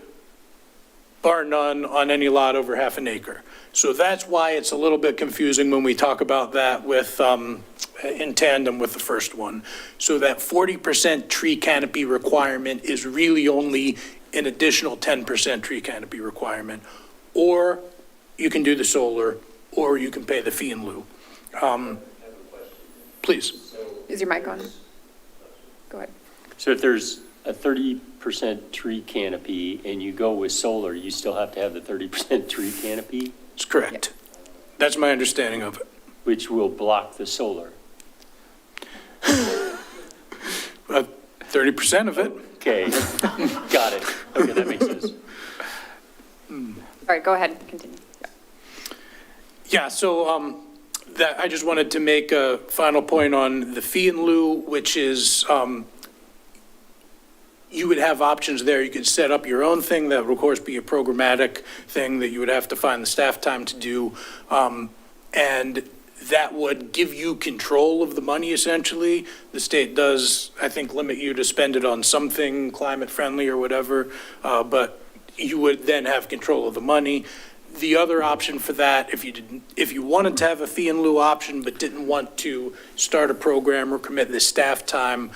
bar none on any lot over half an acre. So that's why it's a little bit confusing when we talk about that with, in tandem with the first one. So that 40% tree canopy requirement is really only an additional 10% tree canopy requirement. Or you can do the solar, or you can pay the fee in lieu. Please. Is your mic on? Go ahead. So if there's a 30% tree canopy and you go with solar, you still have to have the 30% tree canopy? That's correct. That's my understanding of it. Which will block the solar. 30% of it. Okay, got it. Okay, that makes sense. All right, go ahead, continue. Yeah, so that I just wanted to make a final point on the fee in lieu, which is you would have options there. You could set up your own thing. That would, of course, be a programmatic thing that you would have to find the staff time to do. And that would give you control of the money, essentially. The state does, I think, limit you to spend it on something climate friendly or whatever, but you would then have control of the money. The other option for that, if you wanted to have a fee in lieu option but didn't want to start a program or commit the staff time,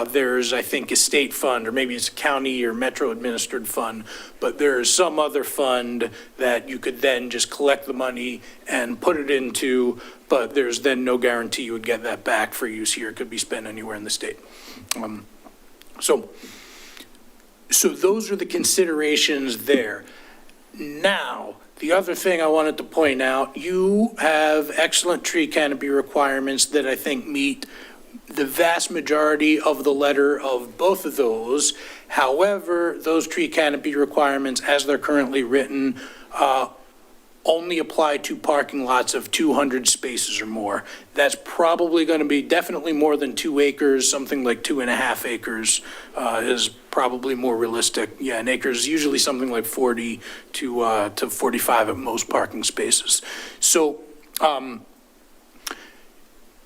there's, I think, a state fund, or maybe it's a county or metro administered fund, but there's some other fund that you could then just collect the money and put it into, but there's then no guarantee you would get that back for use here. It could be spent anywhere in the state. So those are the considerations there. Now, the other thing I wanted to point out, you have excellent tree canopy requirements that I think meet the vast majority of the letter of both of those. However, those tree canopy requirements, as they're currently written, only apply to parking lots of 200 spaces or more. That's probably going to be definitely more than 2 acres, something like 2.5 acres is probably more realistic. Yeah, an acre is usually something like 40 to 45 at most parking spaces. So,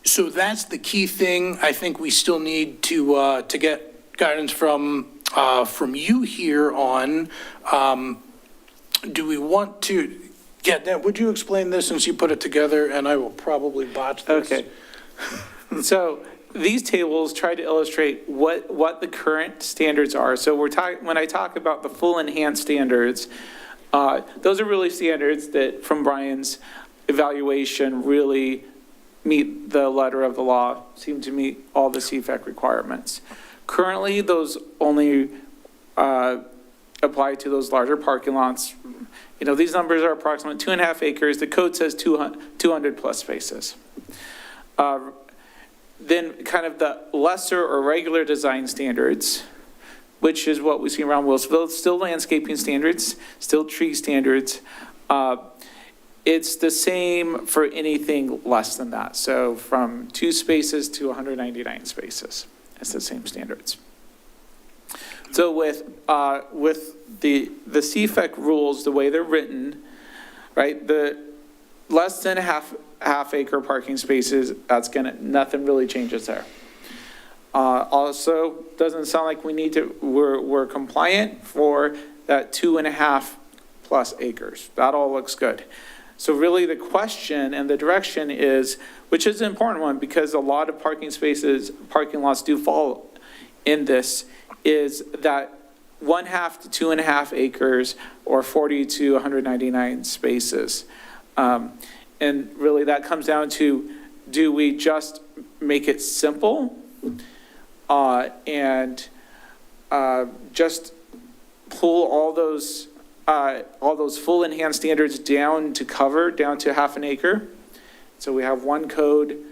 so that's the key thing. I think we still need to get guidance from you here on, do we want to, yeah, Dan, would you explain this since you put it together, and I will probably botch this? Okay. So these tables try to illustrate what the current standards are. So when I talk about the full enhanced standards, those are really standards that, from Brian's evaluation, really meet the letter of the law, seem to meet all the CFAC requirements. Currently, those only apply to those larger parking lots. You know, these numbers are approximately 2.5 acres. The code says 200 plus spaces. Then kind of the lesser or regular design standards, which is what we see around Wilsonville, still landscaping standards, still tree standards. It's the same for anything less than that. So from 2 spaces to 199 spaces, it's the same standards. So with the CFAC rules, the way they're written, right, the less than half acre parking spaces, nothing really changes there. Also, doesn't sound like we need to, we're compliant for that 2.5 plus acres. That all looks good. So really the question and the direction is, which is an important one because a lot of parking lots do fall in this, is that 1/2 to 2.5 acres or 40 to 199 spaces. And really that comes down to, do we just make it simple and just pull all those full enhanced standards down to 1/2 an acre? So we have one code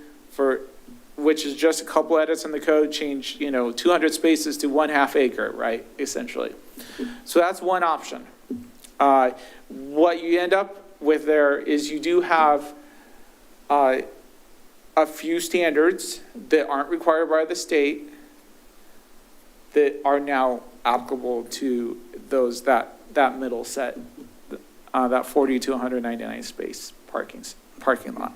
which is just a couple edits in the code, change, 200 spaces to 1/2 acre, right, essentially. So that's one option. What you end up with there is you do have a few standards that aren't required by the state that are now applicable to that middle set, that 40 to 199 space parking lot.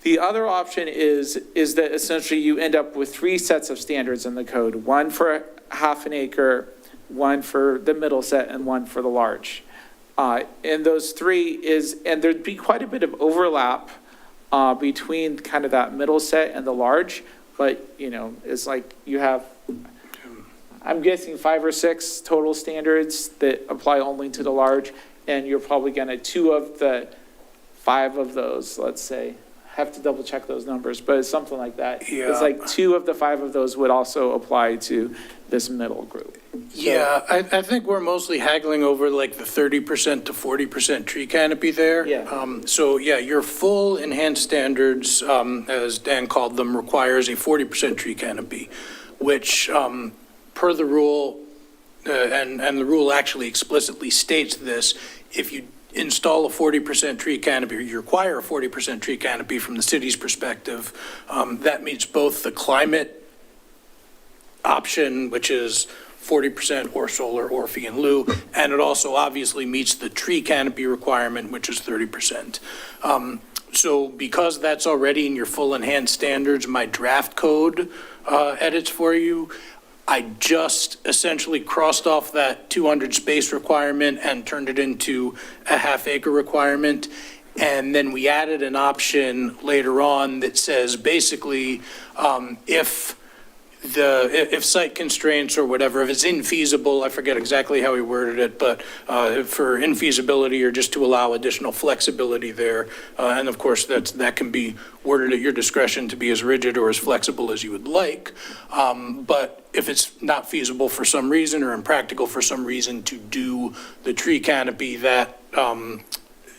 The other option is that essentially you end up with 3 sets of standards in the code, one for 1/2 an acre, one for the middle set, and one for the large. And those 3 and there'd be quite a bit of overlap between kind of that middle set and the large, but it's like you have, I'm guessing 5 or 6 total standards that apply only to the large, and you're probably gonna 2 of the 5 of those, let's say, have to double check those numbers, but it's something like that. Yeah. It's like 2 of the 5 of those would also apply to this middle group. Yeah, I think we're mostly haggling over like the 30% to 40% tree canopy there. Yeah. So yeah, your full enhanced standards, as Dan called them, requires a 40% tree canopy, which per the rule, and the rule actually explicitly states this, if you install a 40% tree canopy, or you require a 40% tree canopy from the city's perspective, that meets both the climate option, which is 40% or solar or fee in lieu, and it also obviously meets the tree canopy requirement, which is 30%. So because that's already in your full enhanced standards, my draft code edits for you, I just essentially crossed off that 200 space requirement and turned it into a 1/2 acre requirement. And then we added an option later on that says basically, if site constraints or whatever, if it's infeasible, I forget exactly how he worded it, but for infeasibility or just to allow additional flexibility there. And of course, that can be worded at your discretion to be as rigid or as flexible as you would like. But if it's not feasible for some reason or impractical for some reason to do the tree canopy, that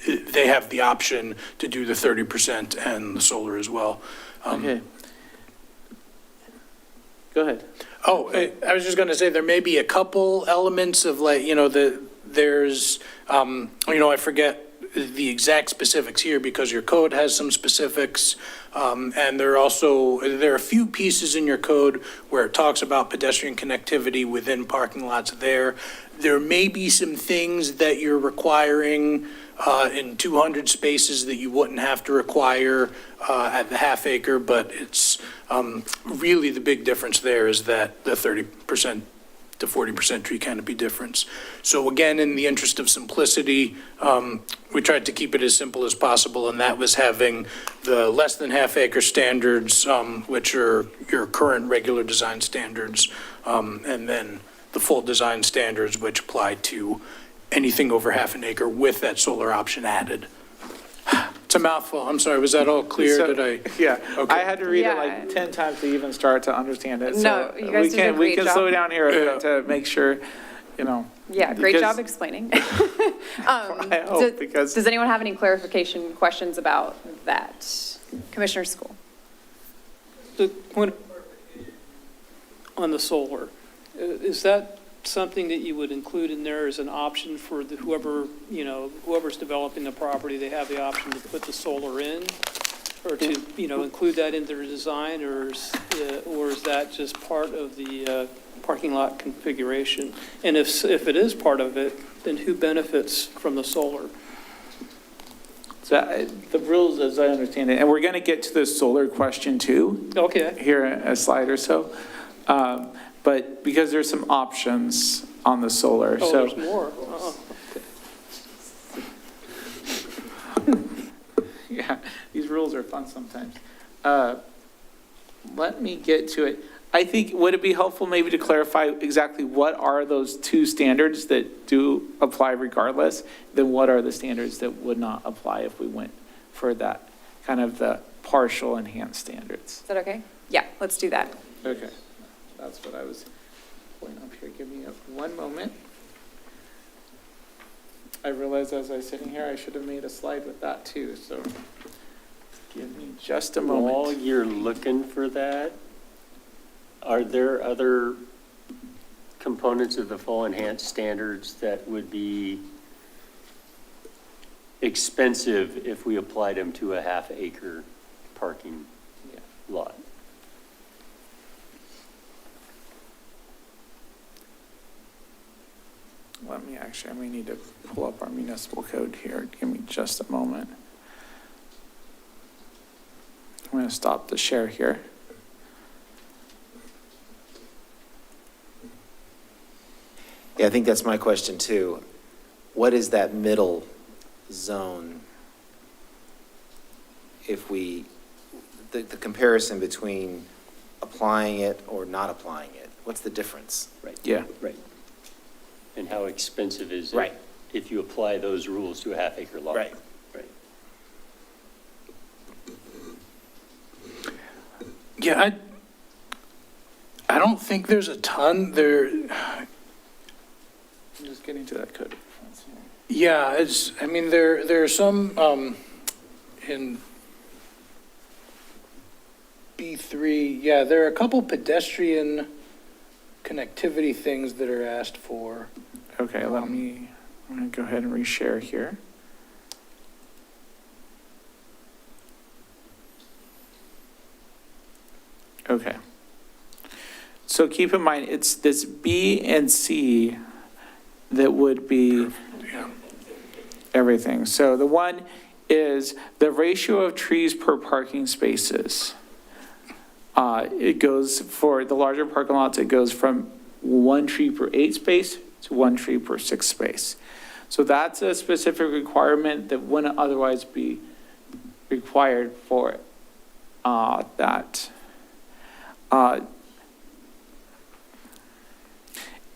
they have the option to do the 30% and the solar as well. Okay. Go ahead. Oh, I was just going to say, there may be a couple elements of like, there's, I forget the exact specifics here because your code has some specifics. And there are a few pieces in your code where it talks about pedestrian connectivity within parking lots there. There may be some things that you're requiring in 200 spaces that you wouldn't have to require at the 1/2 acre, but it's really the big difference there is that the 30% to 40% tree canopy difference. So again, in the interest of simplicity, we tried to keep it as simple as possible, and that was having the less than half acre standards, which are your current regular design standards, and then the full design standards, which apply to anything over half an acre with that solar option added. It's a mouthful. I'm sorry. Was that all clear? So- Did I? Yeah, Okay. I had to read it Yeah. like 10 times to even start to understand it. No, So you guys we did can- a great We can job. slow down here a Yeah. bit to make sure, you know. Yeah, great because- job explaining. I hope, because- Does anyone have any clarification questions about that? Commissioner School? The point on the solar, is that something that you would include in there as an option for whoever, whoever's developing the property, they have the option to put the solar in? Or to, include that in their design, or is that just part of the parking lot configuration? And if it is part of it, then who benefits from the solar? So the rules, as I understand it, and we're going to get to the solar question too, Okay. here in a slide or so. But because there's some options on the solar, Oh, so. there's more. Yeah, these rules are fun sometimes. Let me get to it. I think, would it be helpful maybe to clarify exactly what are those two standards that do apply regardless? Then what are the standards that would not apply if we went for that, kind of the partial enhanced standards? Is that okay? Yeah, let's do that. Okay, that's what I was pulling up here. Give me one moment. I realized as I was sitting here, I should have made a slide with that too, so give me just a moment. While you're looking for that, are there other components of the full enhanced standards that would be expensive if we applied them to a half acre parking lot? I may need to pull up our municipal code here. Give me just a moment. I'm going to stop the share here. Yeah, I think that's my question too. What is that middle zone? If the comparison between applying it or not applying it, what's the difference? Right. Yeah. Right. And how expensive is it? Right. If you apply those rules to a half acre lot? Right. Right. Yeah, I don't think there's a ton there. I'm just getting to that code. Yeah, there are some, in B3, yeah, there are a couple pedestrian connectivity things that are asked for. Okay, I'm going to go ahead and reshare here. Okay. So keep in mind, it's this B and C that would be Yeah. everything. So the one is the ratio of trees per parking spaces. It goes, for the larger parking lots, it goes from 1 tree per 8 space to 1 tree per 6 space. So that's a specific requirement that wouldn't otherwise be required for that.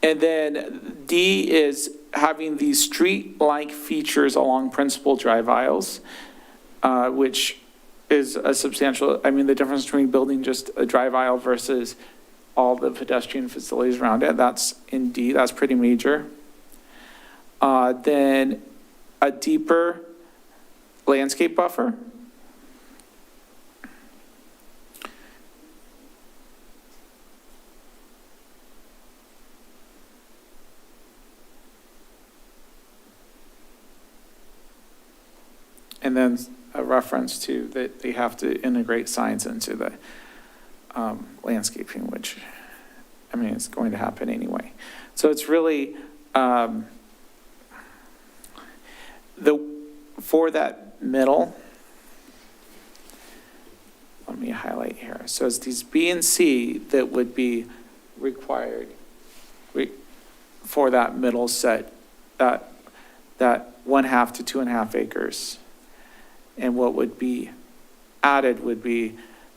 And then D is having these street-like features along principal drive aisles, which is a substantial, the difference between building just a drive aisle versus all the pedestrian facilities around it, that's in D, that's pretty major. Then a deeper landscape buffer. And then a reference to that they have to integrate signs into the landscaping, which, it's going to happen anyway. So it's really, for that middle, let me highlight here. So it's these B and C that would be required. for that middle set, that 1/2 to 2.5 acres. And what would be added would be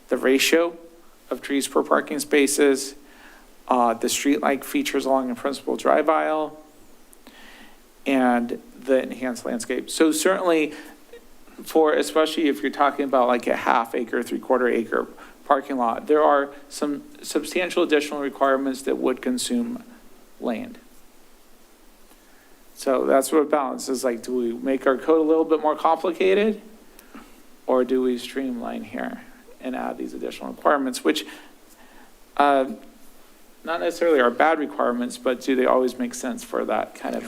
the ratio of trees per parking spaces, the street-like features along the principal drive aisle, and the enhanced landscape. So certainly especially if you're talking about like a 1/2 acre, 3/4 acre parking lot, there are some substantial additional requirements that would consume land. So that's what balance is like. Do we make our code a little bit more complicated? Or do we streamline here and add these additional requirements, which not necessarily are bad requirements, but do they always make sense for that kind of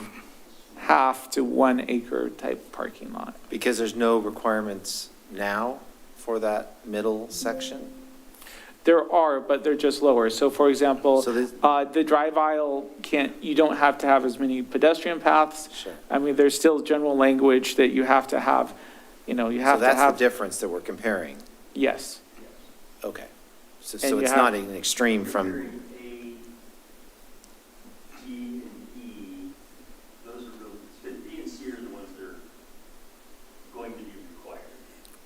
1/2 to 1 acre type parking lot? Because there's no requirements now for that middle section? There are, but they're just lower. So for example, So this- the drive aisle you don't have to have as many pedestrian paths. Sure. I mean, there's still general language that you have to have, you have So to that's the have. difference that we're comparing. Yes. Okay. So And you it's have- not an extreme from, A, D, and E, those are B and C are the ones that are going to be required.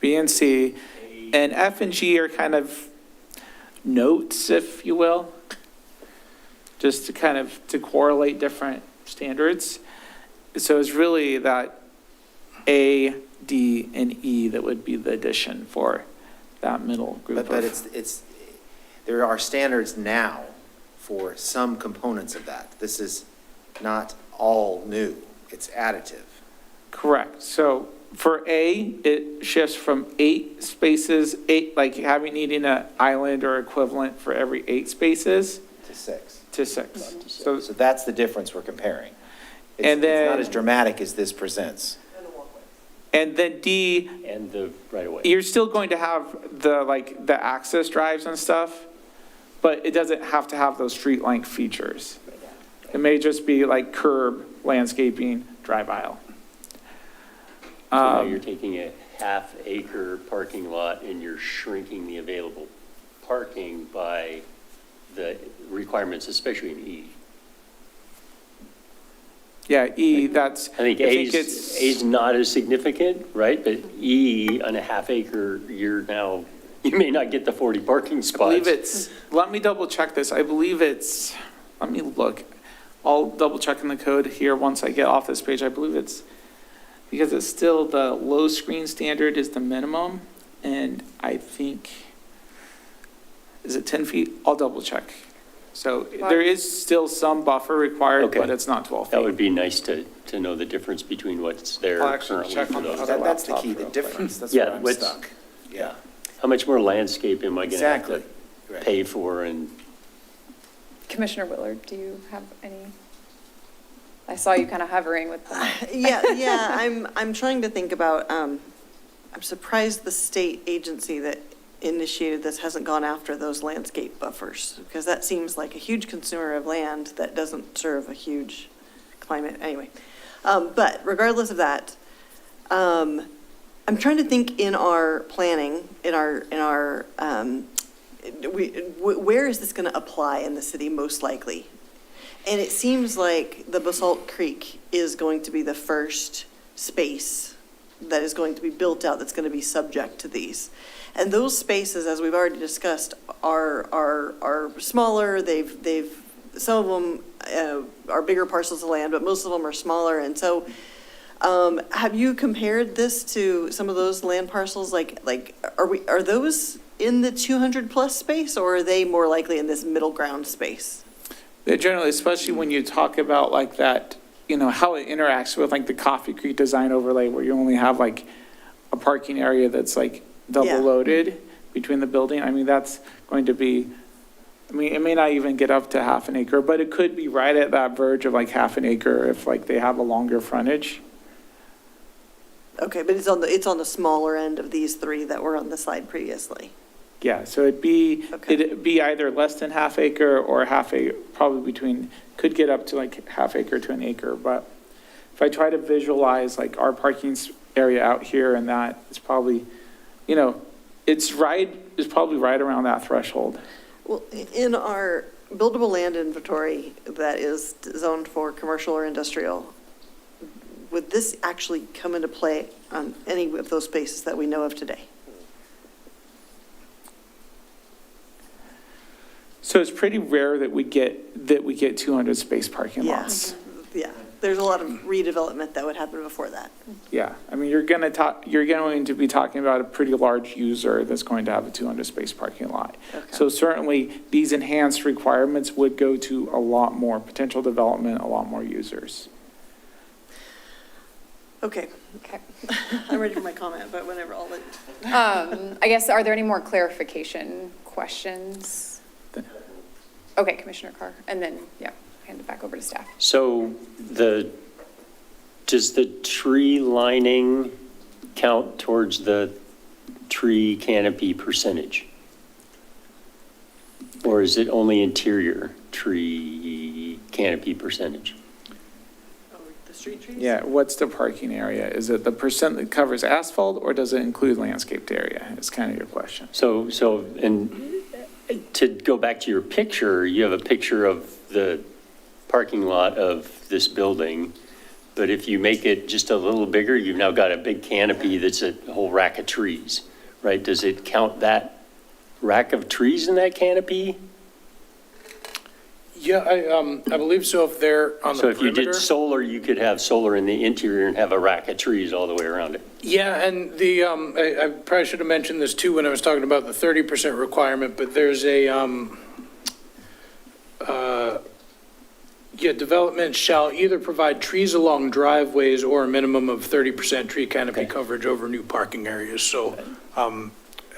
B and C, and F and G are kind of notes, if you will, just to correlate different standards. So it's really that A, D, and E that would be the addition for that middle group. but of- there are standards now for some components of that. This is not all new. It's additive. Correct. So for A, it shifts from 8 spaces, like needing an island or equivalent for every 8 spaces To 6. to 6. So that's the difference we're comparing. And It's then- not as dramatic as this presents. And then D, And the right of way. you're still going to have the access drives and stuff, but it doesn't have to have those street-like features. It may just be like curb, landscaping, drive aisle. So now you're taking a 1/2 acre parking lot and you're shrinking the available parking by the requirements, especially in E. Yeah, E, that's. I think A's not as significant, right? But E on a 1/2 acre, you may not get the 40 parking I spots. believe let me double check this. I believe let me look. I'll double check in the code here once I get off this page. I believe because it's still the low screen standard is the minimum. And I think, is it 10 feet? I'll double check. So there is still some buffer required, Okay. but it's not 12 feet. That would be nice to know the difference between what's there I'll actually currently check for on the those. other That's the laptop key, the real quick. difference. That's Yeah, where I'm what's- stuck. Yeah. How much more landscape am I going to have Exactly. to Right. pay for? And Commissioner Willard, do you have any? I saw you kind of hovering with the. Yeah, I'm trying to think about, I'm surprised the state agency that initiated this hasn't gone after those landscape buffers, because that seems like a huge consumer of land that doesn't serve a huge climate, anyway. But regardless of that, I'm trying to think in our planning, where is this going to apply in the city most likely? And it seems like the Basalt Creek is going to be the first space that is going to be built out that's going to be subject to these. And those spaces, as we've already discussed, are smaller. Some of them are bigger parcels of land, but most of them are smaller. And so, have you compared this to some of those land parcels? Are those in the 200 plus space, or are they more likely in this middle ground space? They generally, especially when you talk about like that, how it interacts with like the Coffee Creek design overlay, where you only have like a parking area that's like double Yeah. loaded between the building. I mean, that's going to be, it may not even get up to 1/2 acre, but it could be right at that verge of like 1/2 acre if like they have a longer frontage. Okay, but it's on the smaller end of these three that were on the slide previously. Yeah, so it'd be Okay. either less than 1/2 acre or 1/2 acre, probably could get up to like 1/2 acre to an acre. But if I try to visualize like our parking area out here and that, it's probably, it's probably right around that threshold. Well, in our buildable land inventory that is zoned for commercial or industrial, would this actually come into play on any of those spaces that we know of today? So it's pretty rare that we get 200 space parking lots. Yeah, there's a lot of redevelopment that would happen before that. Yeah, I mean, you're going to be talking about a pretty large user that's going to have a 200 space parking lot. Okay. So certainly, these enhanced requirements would go to a lot more potential development, a lot more users. Okay. Okay. I'm ready for my comment, but whenever I'll let. I guess, are there any more clarification questions? Okay, Commissioner Carr, and then, yeah, hand it back over to staff. So does the tree lining count towards the tree canopy percentage? Or is it only interior tree canopy percentage? Oh, the street trees? Yeah, what's the parking area? Is it the percent that covers asphalt, or does it include landscaped area? Is kind of your question. And to go back to your picture, you have a picture of the parking lot of this building, but if you make it just a little bigger, you've now got a big canopy that's a whole rack of trees, right? Does it count that rack of trees in that canopy? Yeah, I believe so if they're on the So if you perimeter. did solar, you could have solar in the interior and have a rack of trees all the way around it. Yeah, and I probably should have mentioned this too when I was talking about the 30% requirement, but there's development shall either provide trees along driveways or a minimum of 30% tree canopy coverage over new parking areas. So,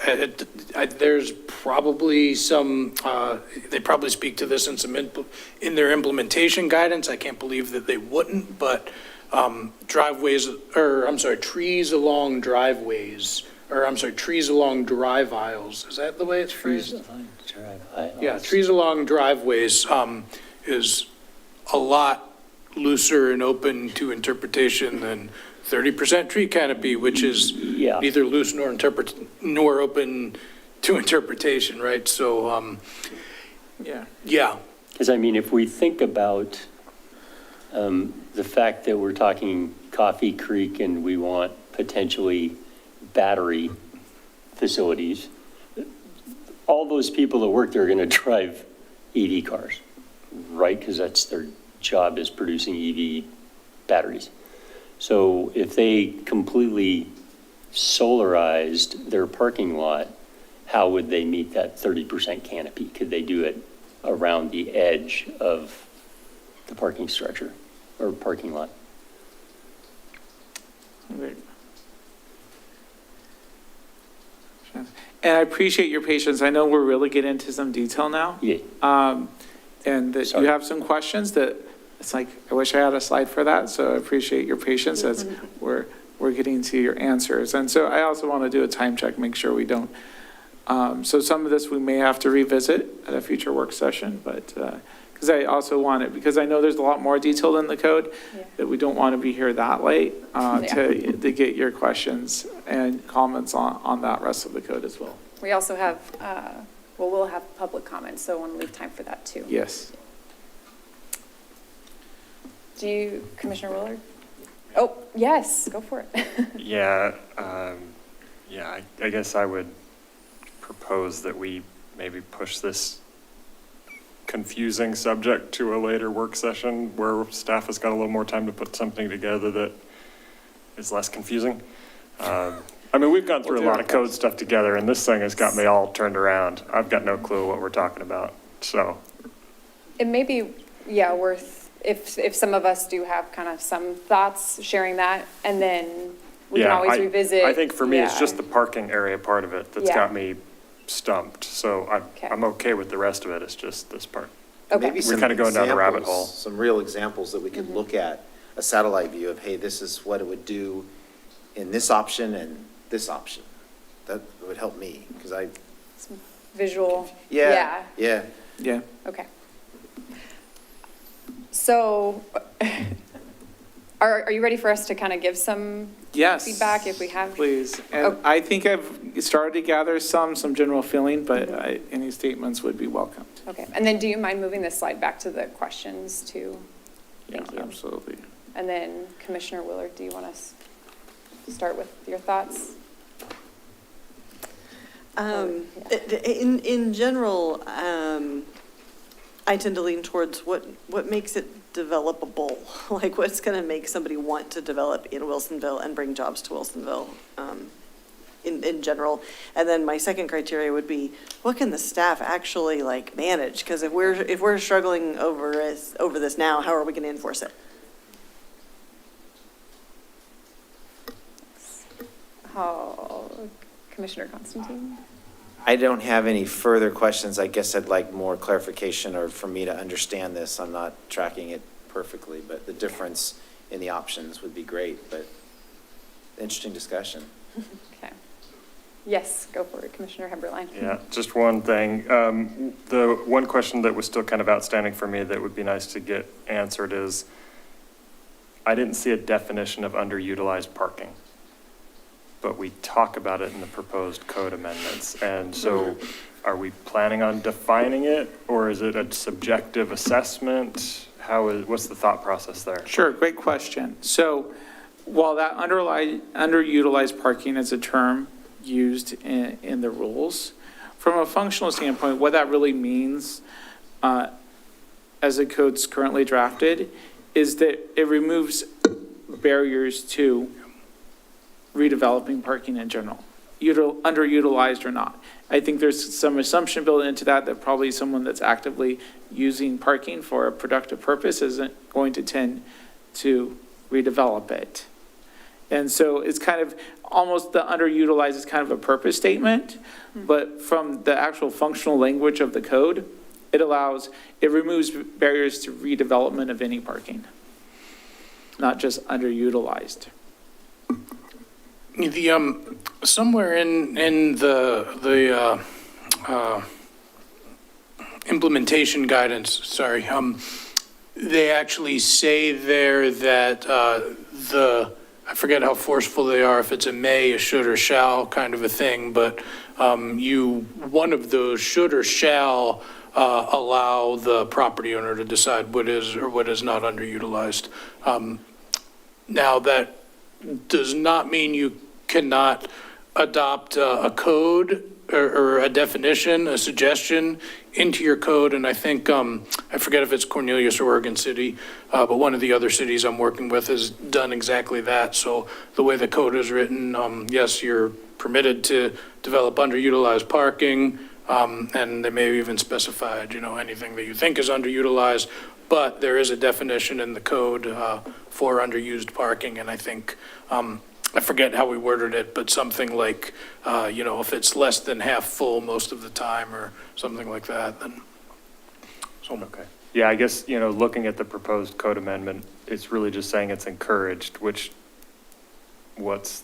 there's probably some, they probably speak to this in in their implementation guidance. I can't believe that they wouldn't, but trees along driveways, trees along drive aisles. Is that the way it's phrased? Yeah, trees along driveways is a lot looser and open to interpretation than 30% tree canopy, which is neither loose nor open to interpretation, right? So, yeah. Because I mean, if we think about the fact that we're talking Coffee Creek and we want potentially battery facilities, all those people that work there are going to drive EV cars, right? Because that's their job, is producing EV batteries. So if they completely solarized their parking lot, how would they meet that 30% canopy? Could they do it around the edge of the parking structure or parking lot? And I appreciate your patience. I know we're really getting into some detail now. Yeah. And that Sorry. you have some questions that, it's like, I wish I had a slide for that, so I appreciate your patience as we're getting to your answers. And so I also want to do a time check, make sure we don't. So some of this we may have to revisit at a future work session, but, because I also want it, because I know there's a lot more detail in the code, that we don't want to be here that late to get your questions and comments on that rest of the code as well. We also have, we'll have public comments, so I want to leave time for that too. Yes. Do you, Commissioner Willard? Oh, yes, go for it. Yeah, I guess I would propose that we maybe push this confusing subject to a later work session where staff has got a little more time to put something together that is less confusing. I mean, we've gone through a lot of code stuff together, and this thing has got me all turned around. I've got no clue what we're talking about, so. It may be, worth, if some of us do have kind of some thoughts, sharing that, and then we can always revisit. I think for me, it's just the parking area part of it that's got me stumped. So I'm okay with the rest of it. It's just this part. Okay. Maybe We're kind of going down a rabbit hole. Some real examples that we could look at, a satellite view of, hey, this is what it would do in this option and this option. That would help me, because Some visual. Yeah. Okay. So are you ready for us to kind of give some feedback if we have? Please. And I think I've started to gather some general feeling, but any statements would be welcomed. Okay, and then do you mind moving this slide back to the questions too? Thank you. Absolutely. And then Commissioner Willard, do you want us to start with your thoughts? In general, I tend to lean towards what makes it developable, like what's going to make somebody want to develop in Wilsonville and bring jobs to Wilsonville, in general. And then my second criteria would be, what can the staff actually like manage? Because if we're struggling over this now, how are we going to enforce it? Commissioner Constantine? I don't have any further questions. I guess I'd like more clarification or for me to understand this. I'm not tracking it perfectly, but the difference in the options would be great, but interesting discussion. Okay. Yes, go for it, Commissioner Hemberline. Yeah, just one thing. The one question that was still kind of outstanding for me that would be nice to get answered is, I didn't see a definition of underutilized parking, but we talk about it in the proposed code amendments. And so are we planning on defining it, or is it a subjective assessment? What's the thought process there? Sure, great question. So while that underutilized parking is a term used in the rules, from a functional standpoint, what that really means as the code's currently drafted is that it removes barriers to redeveloping parking in general, underutilized or not. I think there's some assumption built into that probably someone that's actively using parking for a productive purpose isn't going to tend to redevelop it. And so it's kind of almost the underutilized is kind of a purpose statement, but from the actual functional language of the code, it removes barriers to redevelopment of any parking, not just underutilized. Somewhere in the implementation guidance, they actually say there that I forget how forceful they are, if it's a may, a should, or shall kind of a thing, but one of those should or shall allow the property owner to decide what is or what is not underutilized. Now, that does not mean you cannot adopt a code or a definition, a suggestion into your code. And I think, I forget if it's Cornelius or Oregon City, but one of the other cities I'm working with has done exactly that. So the way the code is written, yes, you're permitted to develop underutilized parking, and they may have even specified, anything that you think is underutilized, but there is a definition in the code for underused parking. And I think, I forget how we worded it, but something like, if it's less than half full most of the time or something like that, then. So. Okay. Yeah, I guess, looking at the proposed code amendment, it's really just saying it's encouraged, which what's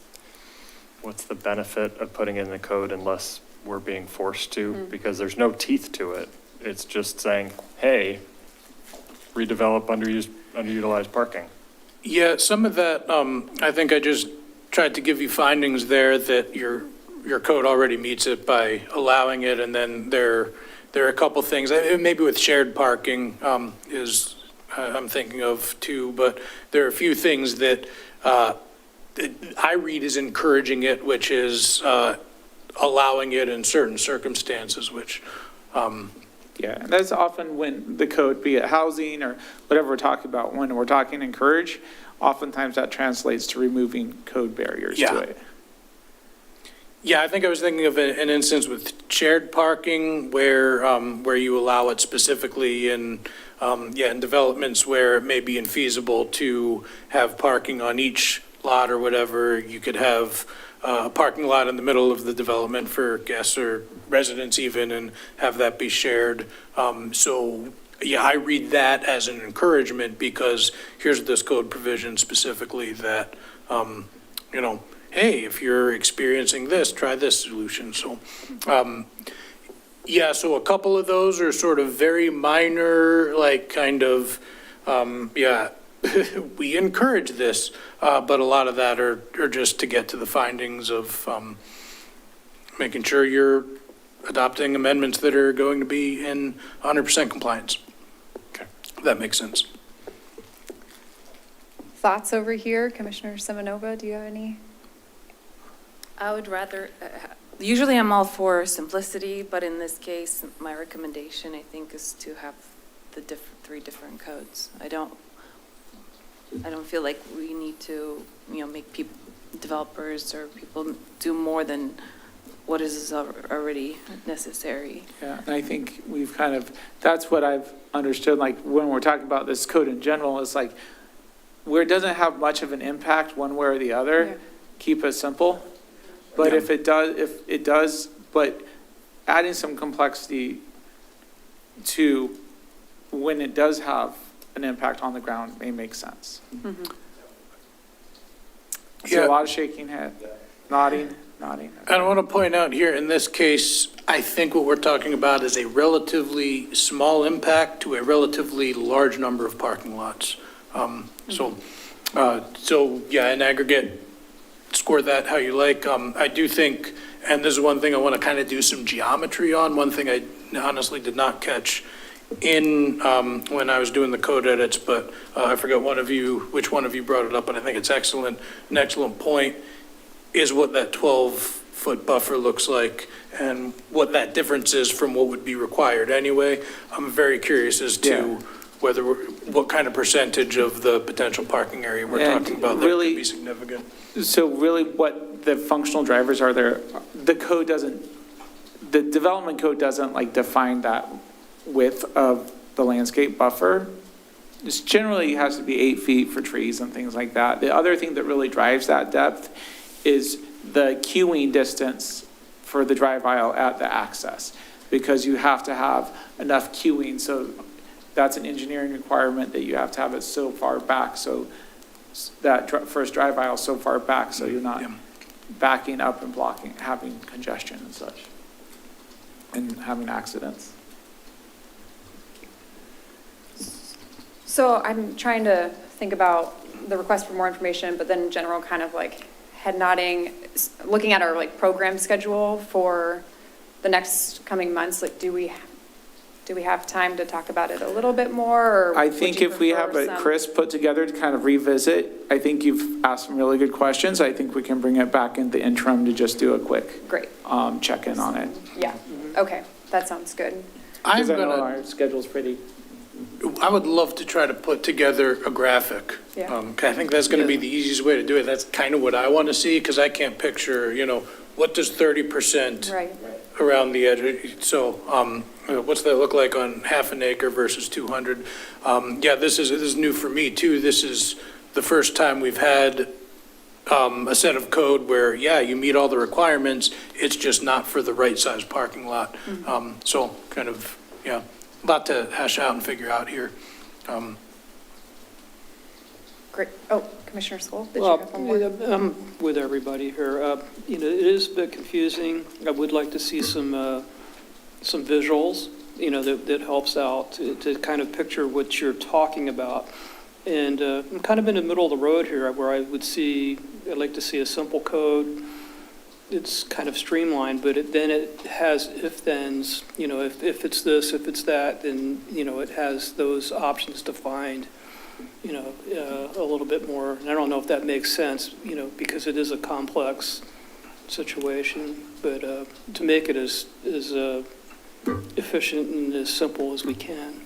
the benefit of putting in the code unless we're being forced to? Because there's no teeth to it. It's just saying, hey, redevelop underutilized parking. Yeah, some of that, I think I just tried to give you findings there that your code already meets it by allowing it. And then there are a couple things, maybe with shared parking I'm thinking of too, but there are a few things that I read as encouraging it, which is allowing it in certain circumstances, which. Yeah, and that's often when the code, be it housing or whatever we're talking about, when we're talking encourage, oftentimes that translates to removing code barriers to it. Yeah, I think I was thinking of an instance with shared parking where you allow it specifically in developments where it may be infeasible to have parking on each lot or whatever. You could have a parking lot in the middle of the development for guests or residents even, and have that be shared. I read that as an encouragement because here's this code provision specifically that, hey, if you're experiencing this, try this solution. So, so a couple of those are sort of very minor, we encourage this, but a lot of that are just to get to the findings of making sure you're adopting amendments that are going to be in 100% compliance. Okay. That makes sense. Thoughts over here? Commissioner Simonova, do you have any? I would rather, usually I'm all for simplicity, but in this case, my recommendation, I think, is to have the three different codes. I don't feel like we need to, make people, developers or people do more than what is already necessary. Yeah, and I think we've that's what I've understood, like, when we're talking about this code in general, is like, where it doesn't have much of an impact one way or the other, Yeah. keep it simple. But Yeah. if it does, but adding some complexity to when it does have an impact on the ground may make sense. So Yeah. a lot of shaking head, nodding. And I want to point out here, in this case, I think what we're talking about is a relatively small impact to a relatively large number of parking lots. So yeah, in aggregate, score that how you like. I do think, and this is one thing I want to kind of do some geometry on, one thing I honestly did not catch in, when I was doing the code edits, but I forgot which one of you brought it up, and I think it's excellent. An excellent point is what that 12-foot buffer looks like and what that difference is from what would be required anyway. I'm very curious as to what kind of percentage of the potential parking area we're And talking about that really- could be significant. So really what the functional drivers are there, the development code doesn't like define that width of the landscape buffer. This generally has to be 8 feet for trees and things like that. The other thing that really drives that depth is the queuing distance for the drive aisle at the access, because you have to have enough queuing. So that's an engineering requirement that you have to have it so far back, so that first drive aisle so far back, so you're not backing up and blocking, having congestion and such, and having accidents. So I'm trying to think about the request for more information, but then in general, kind of like head nodding, looking at our like program schedule for the next coming months. Like, do we have time to talk about it a little bit more? Or I would think you if we have prefer a some- Chris put together to kind of revisit, I think you've asked some really good questions. I think we can bring it back in the interim to just do a quick Great. check-in on it. Yeah, okay, that sounds good. Because I know our schedule's pretty. I would love to try to put together a graphic. Yeah. 'Cause I think that's going to be the easiest way to do it. That's kind of what I want to see, because I can't picture, what does 30% Right. around the edge, so, what's that look like on half an acre versus 200? Yeah, this is new for me too. This is the first time we've had, a set of code where, you meet all the requirements, it's just not for the right size parking lot. So kind of, a lot to hash out and figure out here. Great. Oh, Commissioner Skoll, did you Well, have one more? I'm with everybody here. It is a bit confusing. I would like to see some visuals, that helps out to kind of picture what you're talking about. And I'm kind of in the middle of the road here where I'd like to see a simple code. It's kind of streamlined, but then it has if-thens, if it's this, if it's that, then, it has those options defined, a little bit more. And I don't know if that makes sense, because it is a complex situation, but to make it as efficient and as simple as we can.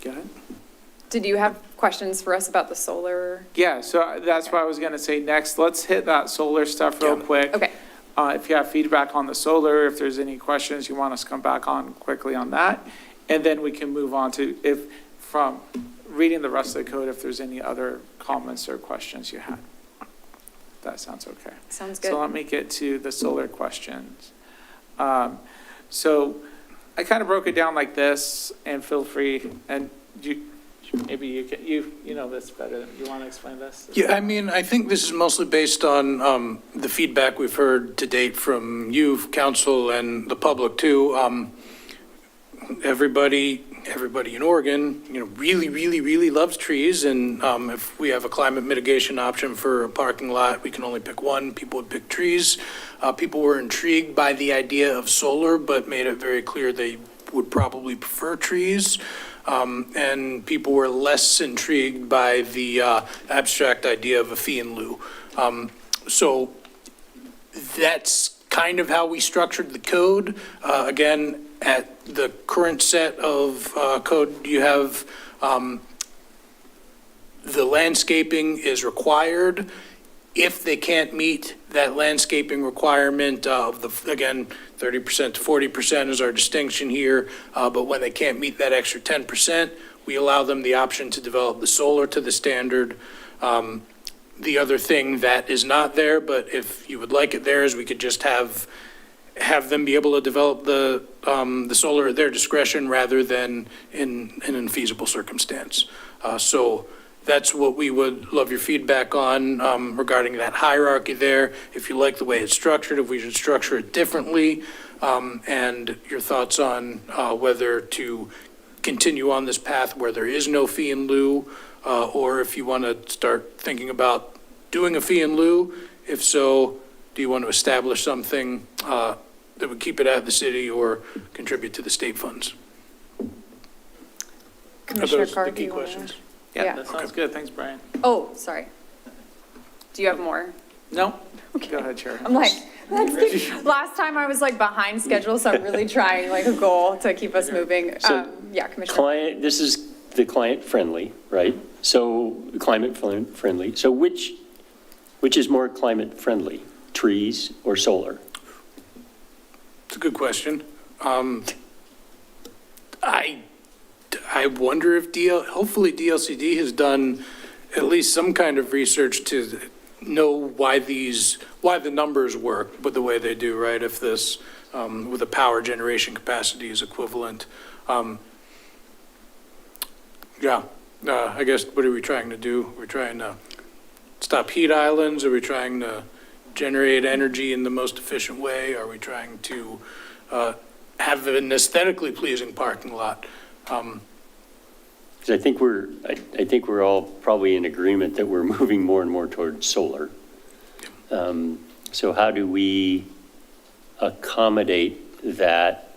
Go ahead. Did you have questions for us about the solar? Yeah, so that's what I was gonna say next. Let's hit that solar stuff real quick. Okay. If you have feedback on the solar, if there's any questions you want us to come back on quickly on that. And then we can move on to, from reading the rest of the code, if there's any other comments or questions you had. That sounds okay. Sounds good. So let me get to the solar questions. So I kind of broke it down like this, and feel free, and maybe you know this better. You want to explain this? Yeah, I mean, I think this is mostly based on the feedback we've heard to date from you, council, and the public too. Everybody everybody in Oregon, really, really, really loves trees, and if we have a climate mitigation option for a parking lot, we can only pick one, people would pick trees. People were intrigued by the idea of solar, but made it very clear they would probably prefer trees. And people were less intrigued by the abstract idea of a fee in lieu. So that's kind of how we structured the code. Again, at the current set of code, you have the landscaping is required. If they can't meet that landscaping requirement of again, 30% to 40% is our distinction here, but when they can't meet that extra 10%, we allow them the option to develop the solar to the standard. The other thing that is not there, but if you would like it there, is we could just have them be able to develop the solar at their discretion rather than in an infeasible circumstance. So that's what we would love your feedback on regarding that hierarchy there. If you like the way it's structured, if we should structure it differently, and your thoughts on whether to continue on this path where there is no fee in lieu, or if you want to start thinking about doing a fee in lieu. If so, do you want to establish something that would keep it at the city or contribute to the state funds? Commissioner Are those Carr, the do key you wanna- questions? Yeah, that sounds good. Thanks, Brian. Oh, sorry. Do you have more? No? Go ahead, Chair. I'm like, last time I was like behind schedule, so I'm really trying like a goal to keep us moving. So, Yeah, Commissioner. This is the client friendly, right? So climate friendly. So which is more climate friendly, trees or solar? It's a good question. I wonder if hopefully DLCD has done at least some kind of research to know why the numbers work with the way they do, right? If this, with the power generation capacity is equivalent. I guess, what are we trying to do? We're trying to stop heat islands? Are we trying to generate energy in the most efficient way? Are we trying to have an aesthetically pleasing parking lot? Because I think we're all probably in agreement that we're moving more and more towards solar. So how do we accommodate that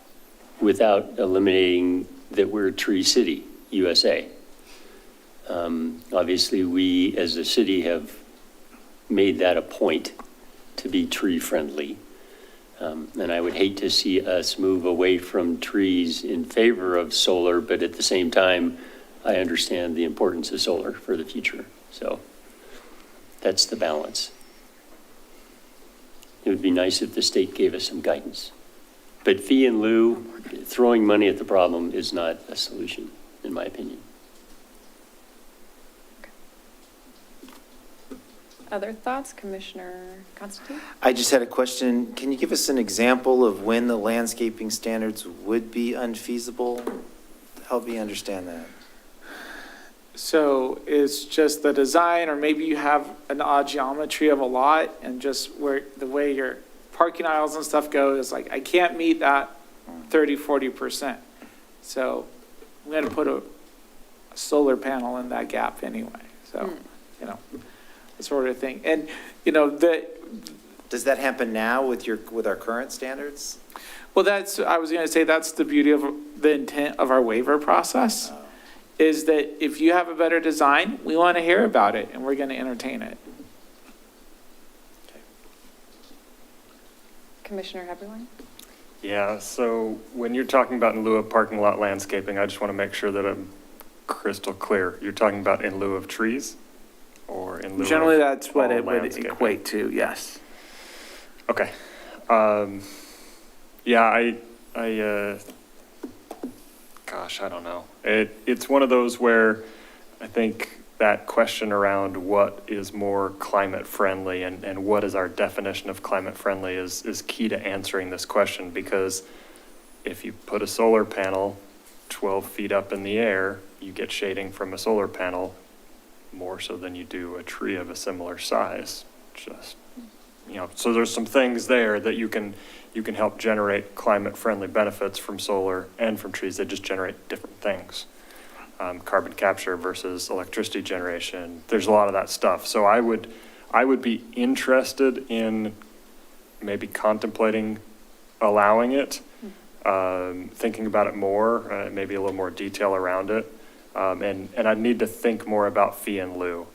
without eliminating that we're a tree city, USA? Obviously, we as a city have made that a point to be tree friendly. And I would hate to see us move away from trees in favor of solar, but at the same time, I understand the importance of solar for the future. So that's the balance. It would be nice if the state gave us some guidance. But fee in lieu, throwing money at the problem is not a solution, in my opinion. Other thoughts, Commissioner Constantine? I just had a question. Can you give us an example of when the landscaping standards would be unfeasible? Help me understand that. So it's just the design, or maybe you have an odd geometry of a lot and just where the way your parking aisles and stuff go is like, I can't meet that 30, 40%. So I'm going to put a solar panel in that gap anyway. So, that sort of thing. And, Does that happen now with our current standards? well, I was going to say, that's the beauty of the intent of our waiver process, is that if you have a better design, we want to hear about it and we're going to entertain it. Commissioner Heberlein? Yeah, so when you're talking about in lieu of parking lot landscaping, I just want to make sure that I'm crystal clear. You're talking about in lieu of trees or in lieu of Generally, that's what all it would landscaping? equate to, yes. Okay. Yeah, gosh, I don't know. It's one of those where I think that question around what is more climate friendly and what is our definition of climate friendly is key to answering this question, because if you put a solar panel 12 feet up in the air, you get shading from a solar panel more so than you do a tree of a similar size. Just so there's some things there that you can help generate climate-friendly benefits from solar and from trees. They just generate different things. Carbon capture versus electricity generation. There's a lot of that stuff. So I would be interested in maybe contemplating allowing it, thinking about it more, maybe a little more detail around it. And I'd need to think more about fee in lieu,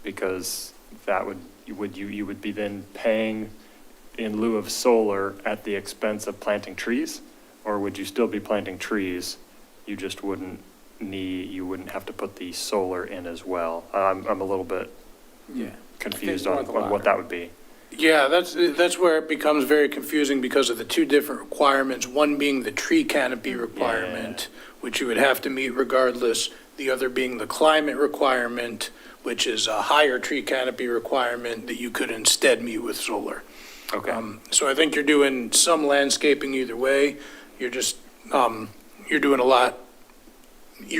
because that you would be then paying in lieu of solar at the expense of planting trees, or would you still be planting trees? You just wouldn't have to put the solar in as well. I'm a little bit confused on what that would be. Yeah, that's where it becomes very confusing because of the two different requirements, one being the tree canopy requirement, which you would have to meet regardless, the other being the climate requirement, which is a higher tree canopy requirement that you could instead meet with solar. Okay. So I think you're doing some landscaping either way. You're just, you're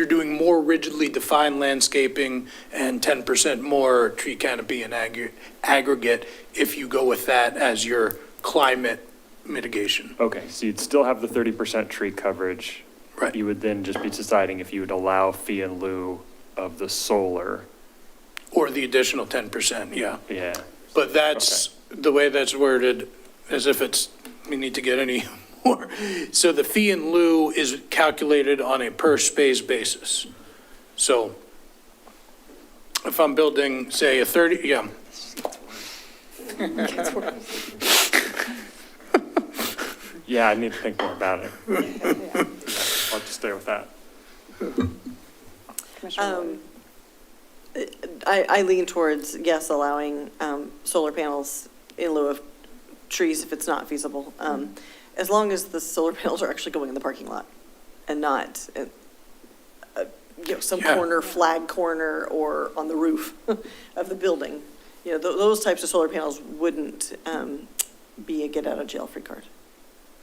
doing more rigidly defined landscaping and 10% more tree canopy and aggregate if you go with that as your climate mitigation. Okay, so you'd still have the 30% tree coverage. Right. You would then just be deciding if you would allow fee in lieu of the solar. Or the additional 10%, yeah. Yeah. But that's, the way that's worded, as if we need to get any more. So the fee in lieu is calculated on a per space basis. So if I'm building, say, a 30, Yeah, I need to think more about it. I'll just stay with that. Commissioner Wood. I lean towards, yes, allowing solar panels in lieu of trees if it's not feasible, as long as the solar panels are actually going in the parking lot and not, some corner, flag corner, or on the roof of the building. Those types of solar panels wouldn't be a get-out-of-jail-free card.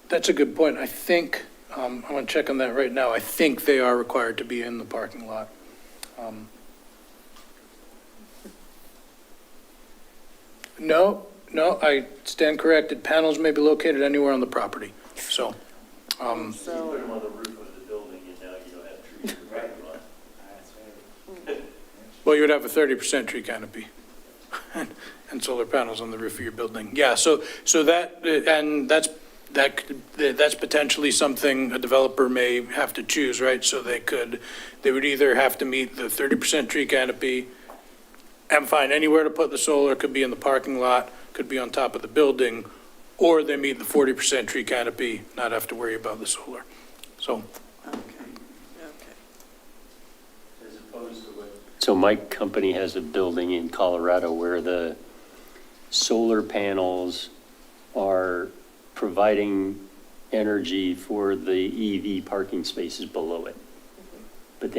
That's a good point. I think, I'm going to check on that right now. I think they are required to be in the parking lot. No, I stand corrected. Panels may be located anywhere on the property. So, You put them on the roof of the building and now you don't have trees in the parking lot. well, you would have a 30% tree canopy and solar panels on the roof of your building. Yeah, so that, and that's potentially something a developer may have to choose, right? So they would either have to meet the 30% tree canopy and find anywhere to put the solar, could be in the parking lot, could be on top of the building, or they meet the 40% tree canopy, not have to worry about the solar. So. Okay. As opposed to what? So my company has a building in Colorado where the solar panels are providing energy for the EV parking spaces below it. But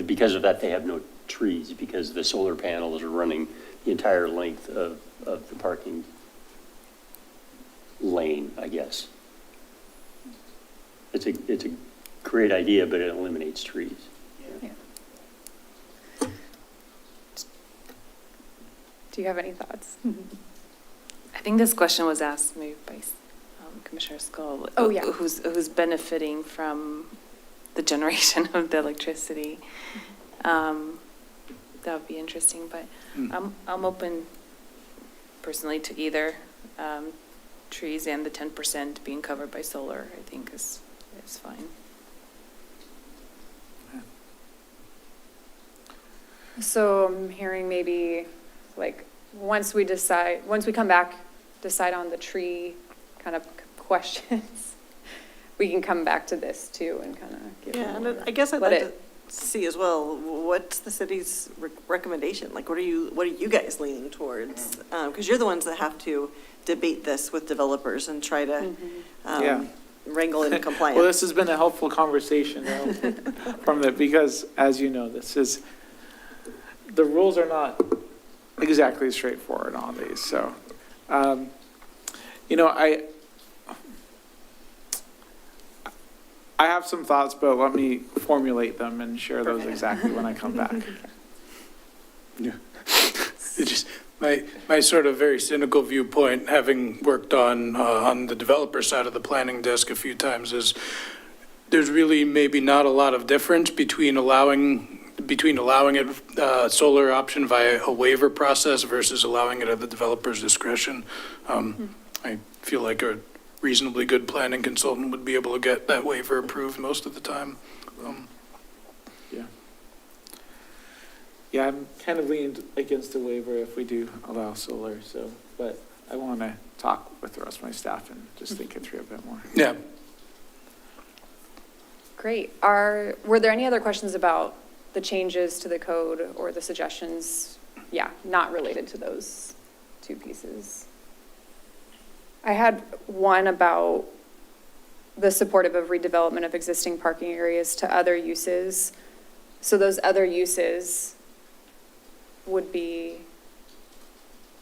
because of that, they have no trees because the solar panels are running the entire length of the parking lane, I guess. It's a great idea, but it eliminates trees. Yeah. Do you have any thoughts? I think this question was asked maybe by Commissioner Skull. Oh, yeah. Who's benefiting from the generation of the electricity. That would be interesting, but I'm open personally to either trees and the 10% being covered by solar, I think is fine. So I'm hearing maybe like once we come back, decide on the tree kind of questions, we can come back to this too and kind of give Yeah, more. and I guess I'd like to see as well, what's the city's recommendation? Like, what are you guys leaning towards? Because you're the ones that have to debate this with developers and try to wrangle in compliance. Well, this has been a helpful conversation because as you know, the rules are not exactly straightforward on these. So, I have some thoughts, but let me formulate them and share those exactly when I come back. It's just my sort of very cynical viewpoint, having worked on the developer side of the planning desk a few times, is there's really maybe not a lot of difference between allowing it solar option via a waiver process versus allowing it at the developer's discretion. I feel like a reasonably good planning consultant would be able to get that waiver approved most of the time. Yeah, I'm kind of leaning against a waiver if we do allow solar, so, but I want to talk with the rest of my staff and just think it through a bit more. Yeah. Great. Were there any other questions about the changes to the code or the suggestions? Yeah, not related to those two pieces. I had one about the supportive of redevelopment of existing parking areas to other uses. So those other uses would be,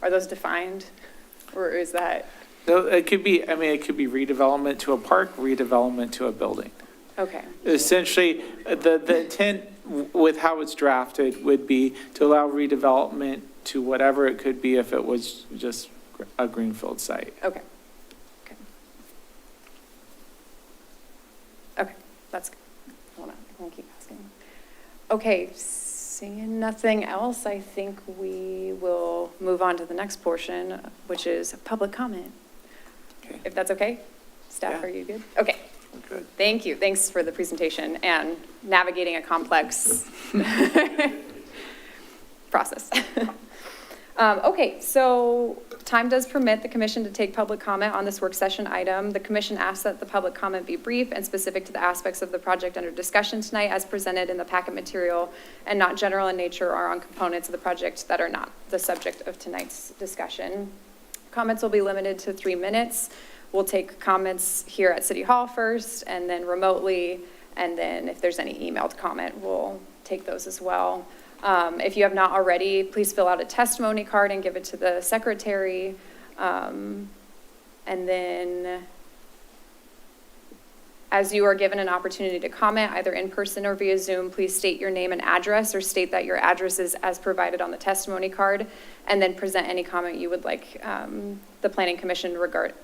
are those defined? Or is that? No, it could be, I mean, it could be redevelopment to a park, redevelopment to a building. Okay. Essentially, the intent with how it's drafted would be to allow redevelopment to whatever it could be if it was just a greenfield site. Okay. Okay. Okay, that's good. I want to keep asking. Okay, seeing nothing else, I think we will move on to the next portion, which is public comment. Okay. If that's okay? Staff, Yeah. are you good? Okay. Good. Thank you. Thanks for the presentation and navigating a complex process. Okay, so time does permit the commission to take public comment on this work session item. The commission asks that the public comment be brief and specific to the aspects of the project under discussion tonight as presented in the packet material and not general in nature or on components of the project that are not the subject of tonight's discussion. Comments will be limited to 3 minutes. We'll take comments here at City Hall first and then remotely. And then if there's any emailed comment, we'll take those as well. If you have not already, please fill out a testimony card and give it to the secretary. And then as you are given an opportunity to comment, either in person or via Zoom, please state your name and address or state that your address is as provided on the testimony card, and then present any comment you would like the Planning Commission regarding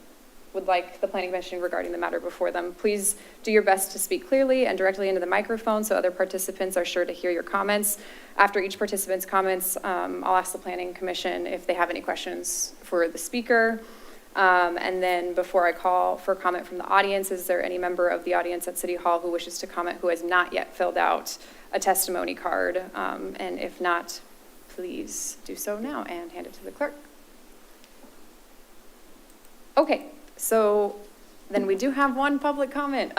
the matter before them. Please do your best to speak clearly and directly into the microphone so other participants are sure to hear your comments. After each participant's comments, I'll ask the Planning Commission if they have any questions for the speaker. And then before I call for comment from the audience, is there any member of the audience at City Hall who wishes to comment who has not yet filled out a testimony card? And if not, please do so now and hand it to the clerk. Okay. So then we do have one public comment.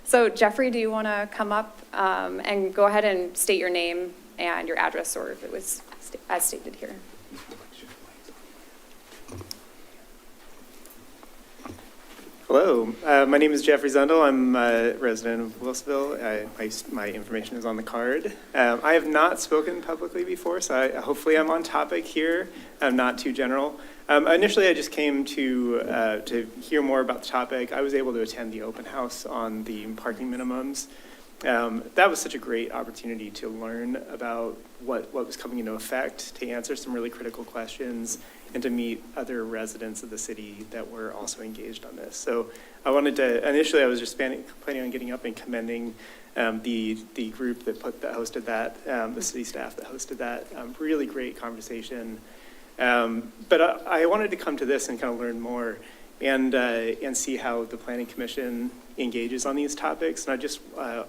So Jeffrey, do you want to come up and go ahead and state your name and your address, or if it was as stated here? Hello, my name is Jeffrey Zundel. I'm a resident of Wilsonville. My information is on the card. I have not spoken publicly before, so hopefully I'm on topic here. I'm not too general. Initially, I just came to hear more about the topic. I was able to attend the open house on the parking minimums. That was such a great opportunity to learn about what was coming into effect, to answer some really critical questions, and to meet other residents of the city that were also engaged on this. So I wanted to, initially I was just planning on getting up and commending the group that hosted that, the city staff that hosted that. Really great conversation. But I wanted to come to this and kind of learn more and see how the Planning Commission engages on these topics. And I just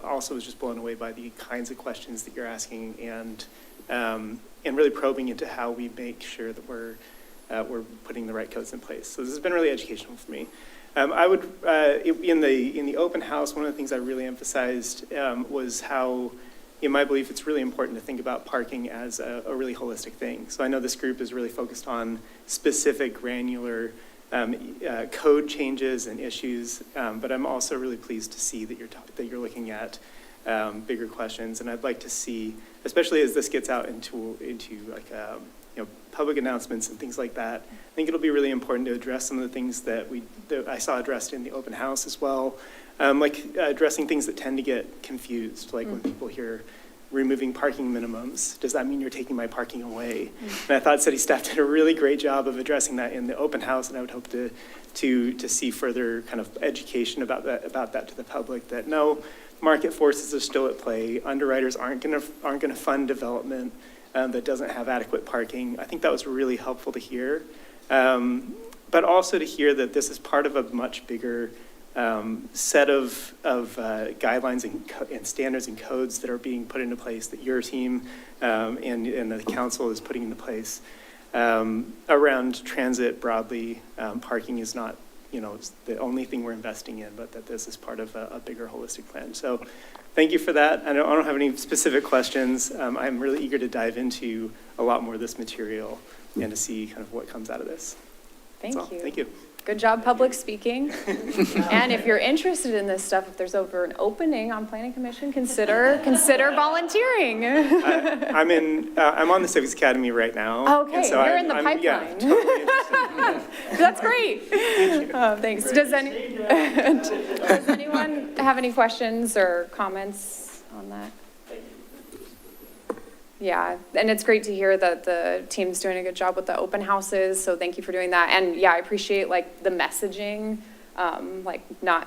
also was just blown away by the kinds of questions that you're asking and really probing into how we make sure that we're putting the right codes in place. So this has been really educational for me. I would, in the open house, one of the things I really emphasized was how, in my belief, it's really important to think about parking as a really holistic thing. So I know this group is really focused on specific granular code changes and issues, but I'm also really pleased to see that you're looking at bigger questions. And I'd like to see, especially as this gets out into like public announcements and things like that, I think it'll be really important to address some of the things that I saw addressed in the open house as well, like addressing things that tend to get confused, like when people hear removing parking minimums, does that mean you're taking my parking away? And I thought city staff did a really great job of addressing that in the open house, and I would hope to see further kind of education about that to the public, that no, market forces are still at play. Underwriters aren't gonna fund development that doesn't have adequate parking. I think that was really helpful to hear. But also to hear that this is part of a much bigger set of guidelines and standards and codes that are being put into place, that your team and the council is putting into place around transit broadly. Parking is not, the only thing we're investing in, but that this is part of a bigger holistic plan. So thank you for that. I don't have any specific questions. I'm really eager to dive into a lot more of this material and to see kind of what comes out of this. Thank That's all. you. Thank you. Good job public speaking. And if you're interested in this stuff, if there's over an opening on planning commission, consider volunteering. I'm on the Civics Academy right now. Okay, and so you're in the I'm pipeline. totally interested. That's great. Thanks. Does anyone have any questions or comments on that? Yeah, and it's great to hear that the team's doing a good job with the open houses, so thank you for doing that. And yeah, I appreciate like the messaging, like not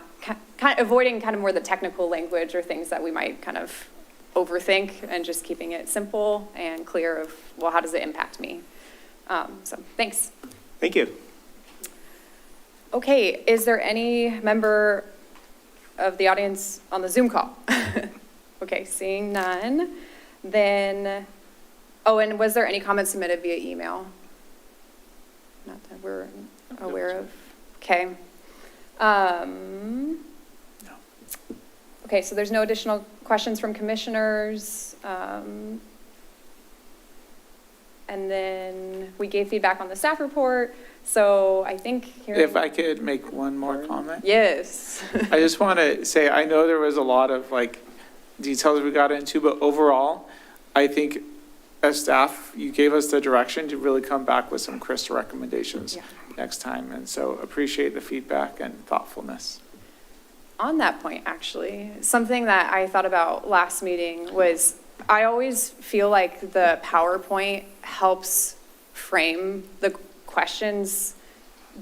kind of avoiding kind of more the technical language or things that we might kind of overthink, and just keeping it simple and clear of, well, how does it impact me? So thanks. Thank you. Okay, is there any member of the audience on the Zoom call? Okay, seeing none. Then, and was there any comments submitted via email? Not that we're aware of. Okay. Okay, so there's no additional questions from commissioners. And then we gave feedback on the staff report. So I think If I could make one more comment. Yes. I just want to say, I know there was a lot of like details we got into, but overall, I think as staff, you gave us the direction to really come back with some crisp recommendations next time. And so appreciate the feedback and thoughtfulness. On that point, actually, something that I thought about last meeting was, I always feel like the PowerPoint helps frame the questions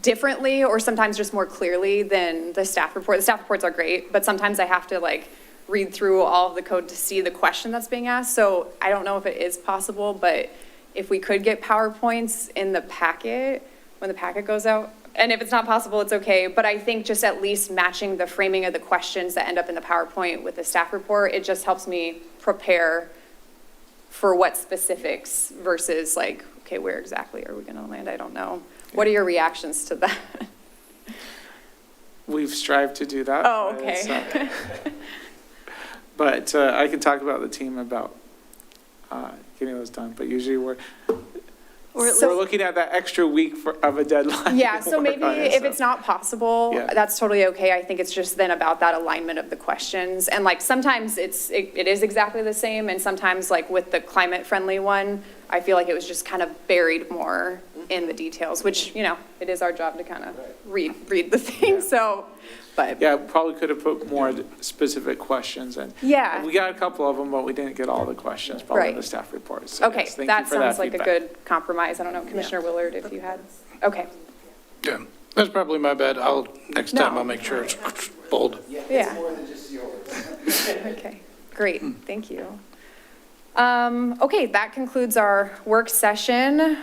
differently, or sometimes just more clearly than the staff report. The staff reports are great, but sometimes I have to like read through all of the code to see the question that's being asked. So I don't know if it is possible, but if we could get PowerPoints in the packet, when the packet goes out, and if it's not possible, it's okay. But I think just at least matching the framing of the questions that end up in the PowerPoint with the staff report, it just helps me prepare for what specifics versus like, okay, where exactly are we going to land? I don't know. What are your reactions to that? We've strived to do that. Oh, okay. But I can talk about the team about getting those done. But usually we're looking at that extra week of a deadline. Yeah, so maybe if it's not possible, that's totally okay. I think it's just then about that alignment of the questions. And like sometimes it is exactly the same, and sometimes like with the climate friendly one, I feel like it was just kind of buried more in the details, which, it is our job to kind of read the thing. So, but. Yeah, probably could have put more specific questions in. Yeah. We got a couple of them, but we didn't get all the questions, probably in the staff report. So Okay, yes, thank that you for sounds like feedback. a good compromise. I don't know, Commissioner Willard, if you had, okay. Yeah, that's probably my bad. Next time I'll make sure it's bold. Yeah. Okay, great, thank you. Okay, that concludes our work session,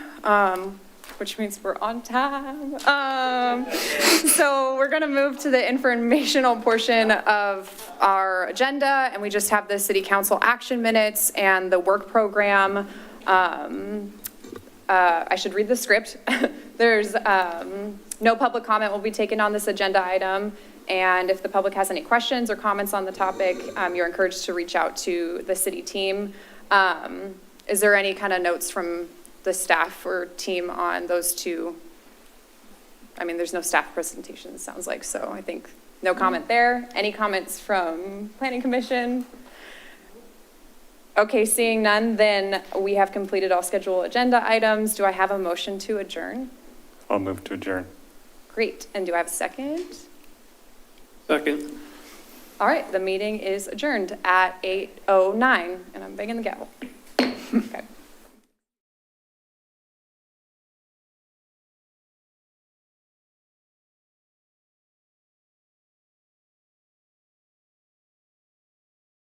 which means we're on time. So we're gonna move to the informational portion of our agenda, and we just have the city council action minutes and the work program. I should read the script. There's no public comment will be taken on this agenda item. And if the public has any questions or comments on the topic, you're encouraged to reach out to the city team. Is there any kind of notes from the staff or team on those two? I mean, there's no staff presentation, it sounds like, so I think no comment there. Any comments from Planning Commission? Okay, seeing none, then we have completed all scheduled agenda items. Do I have a motion to adjourn? I'll move to adjourn. Great, and do I have a second? Second. All right, the meeting is adjourned at 8:09, and I'm banging the gavel. Okay.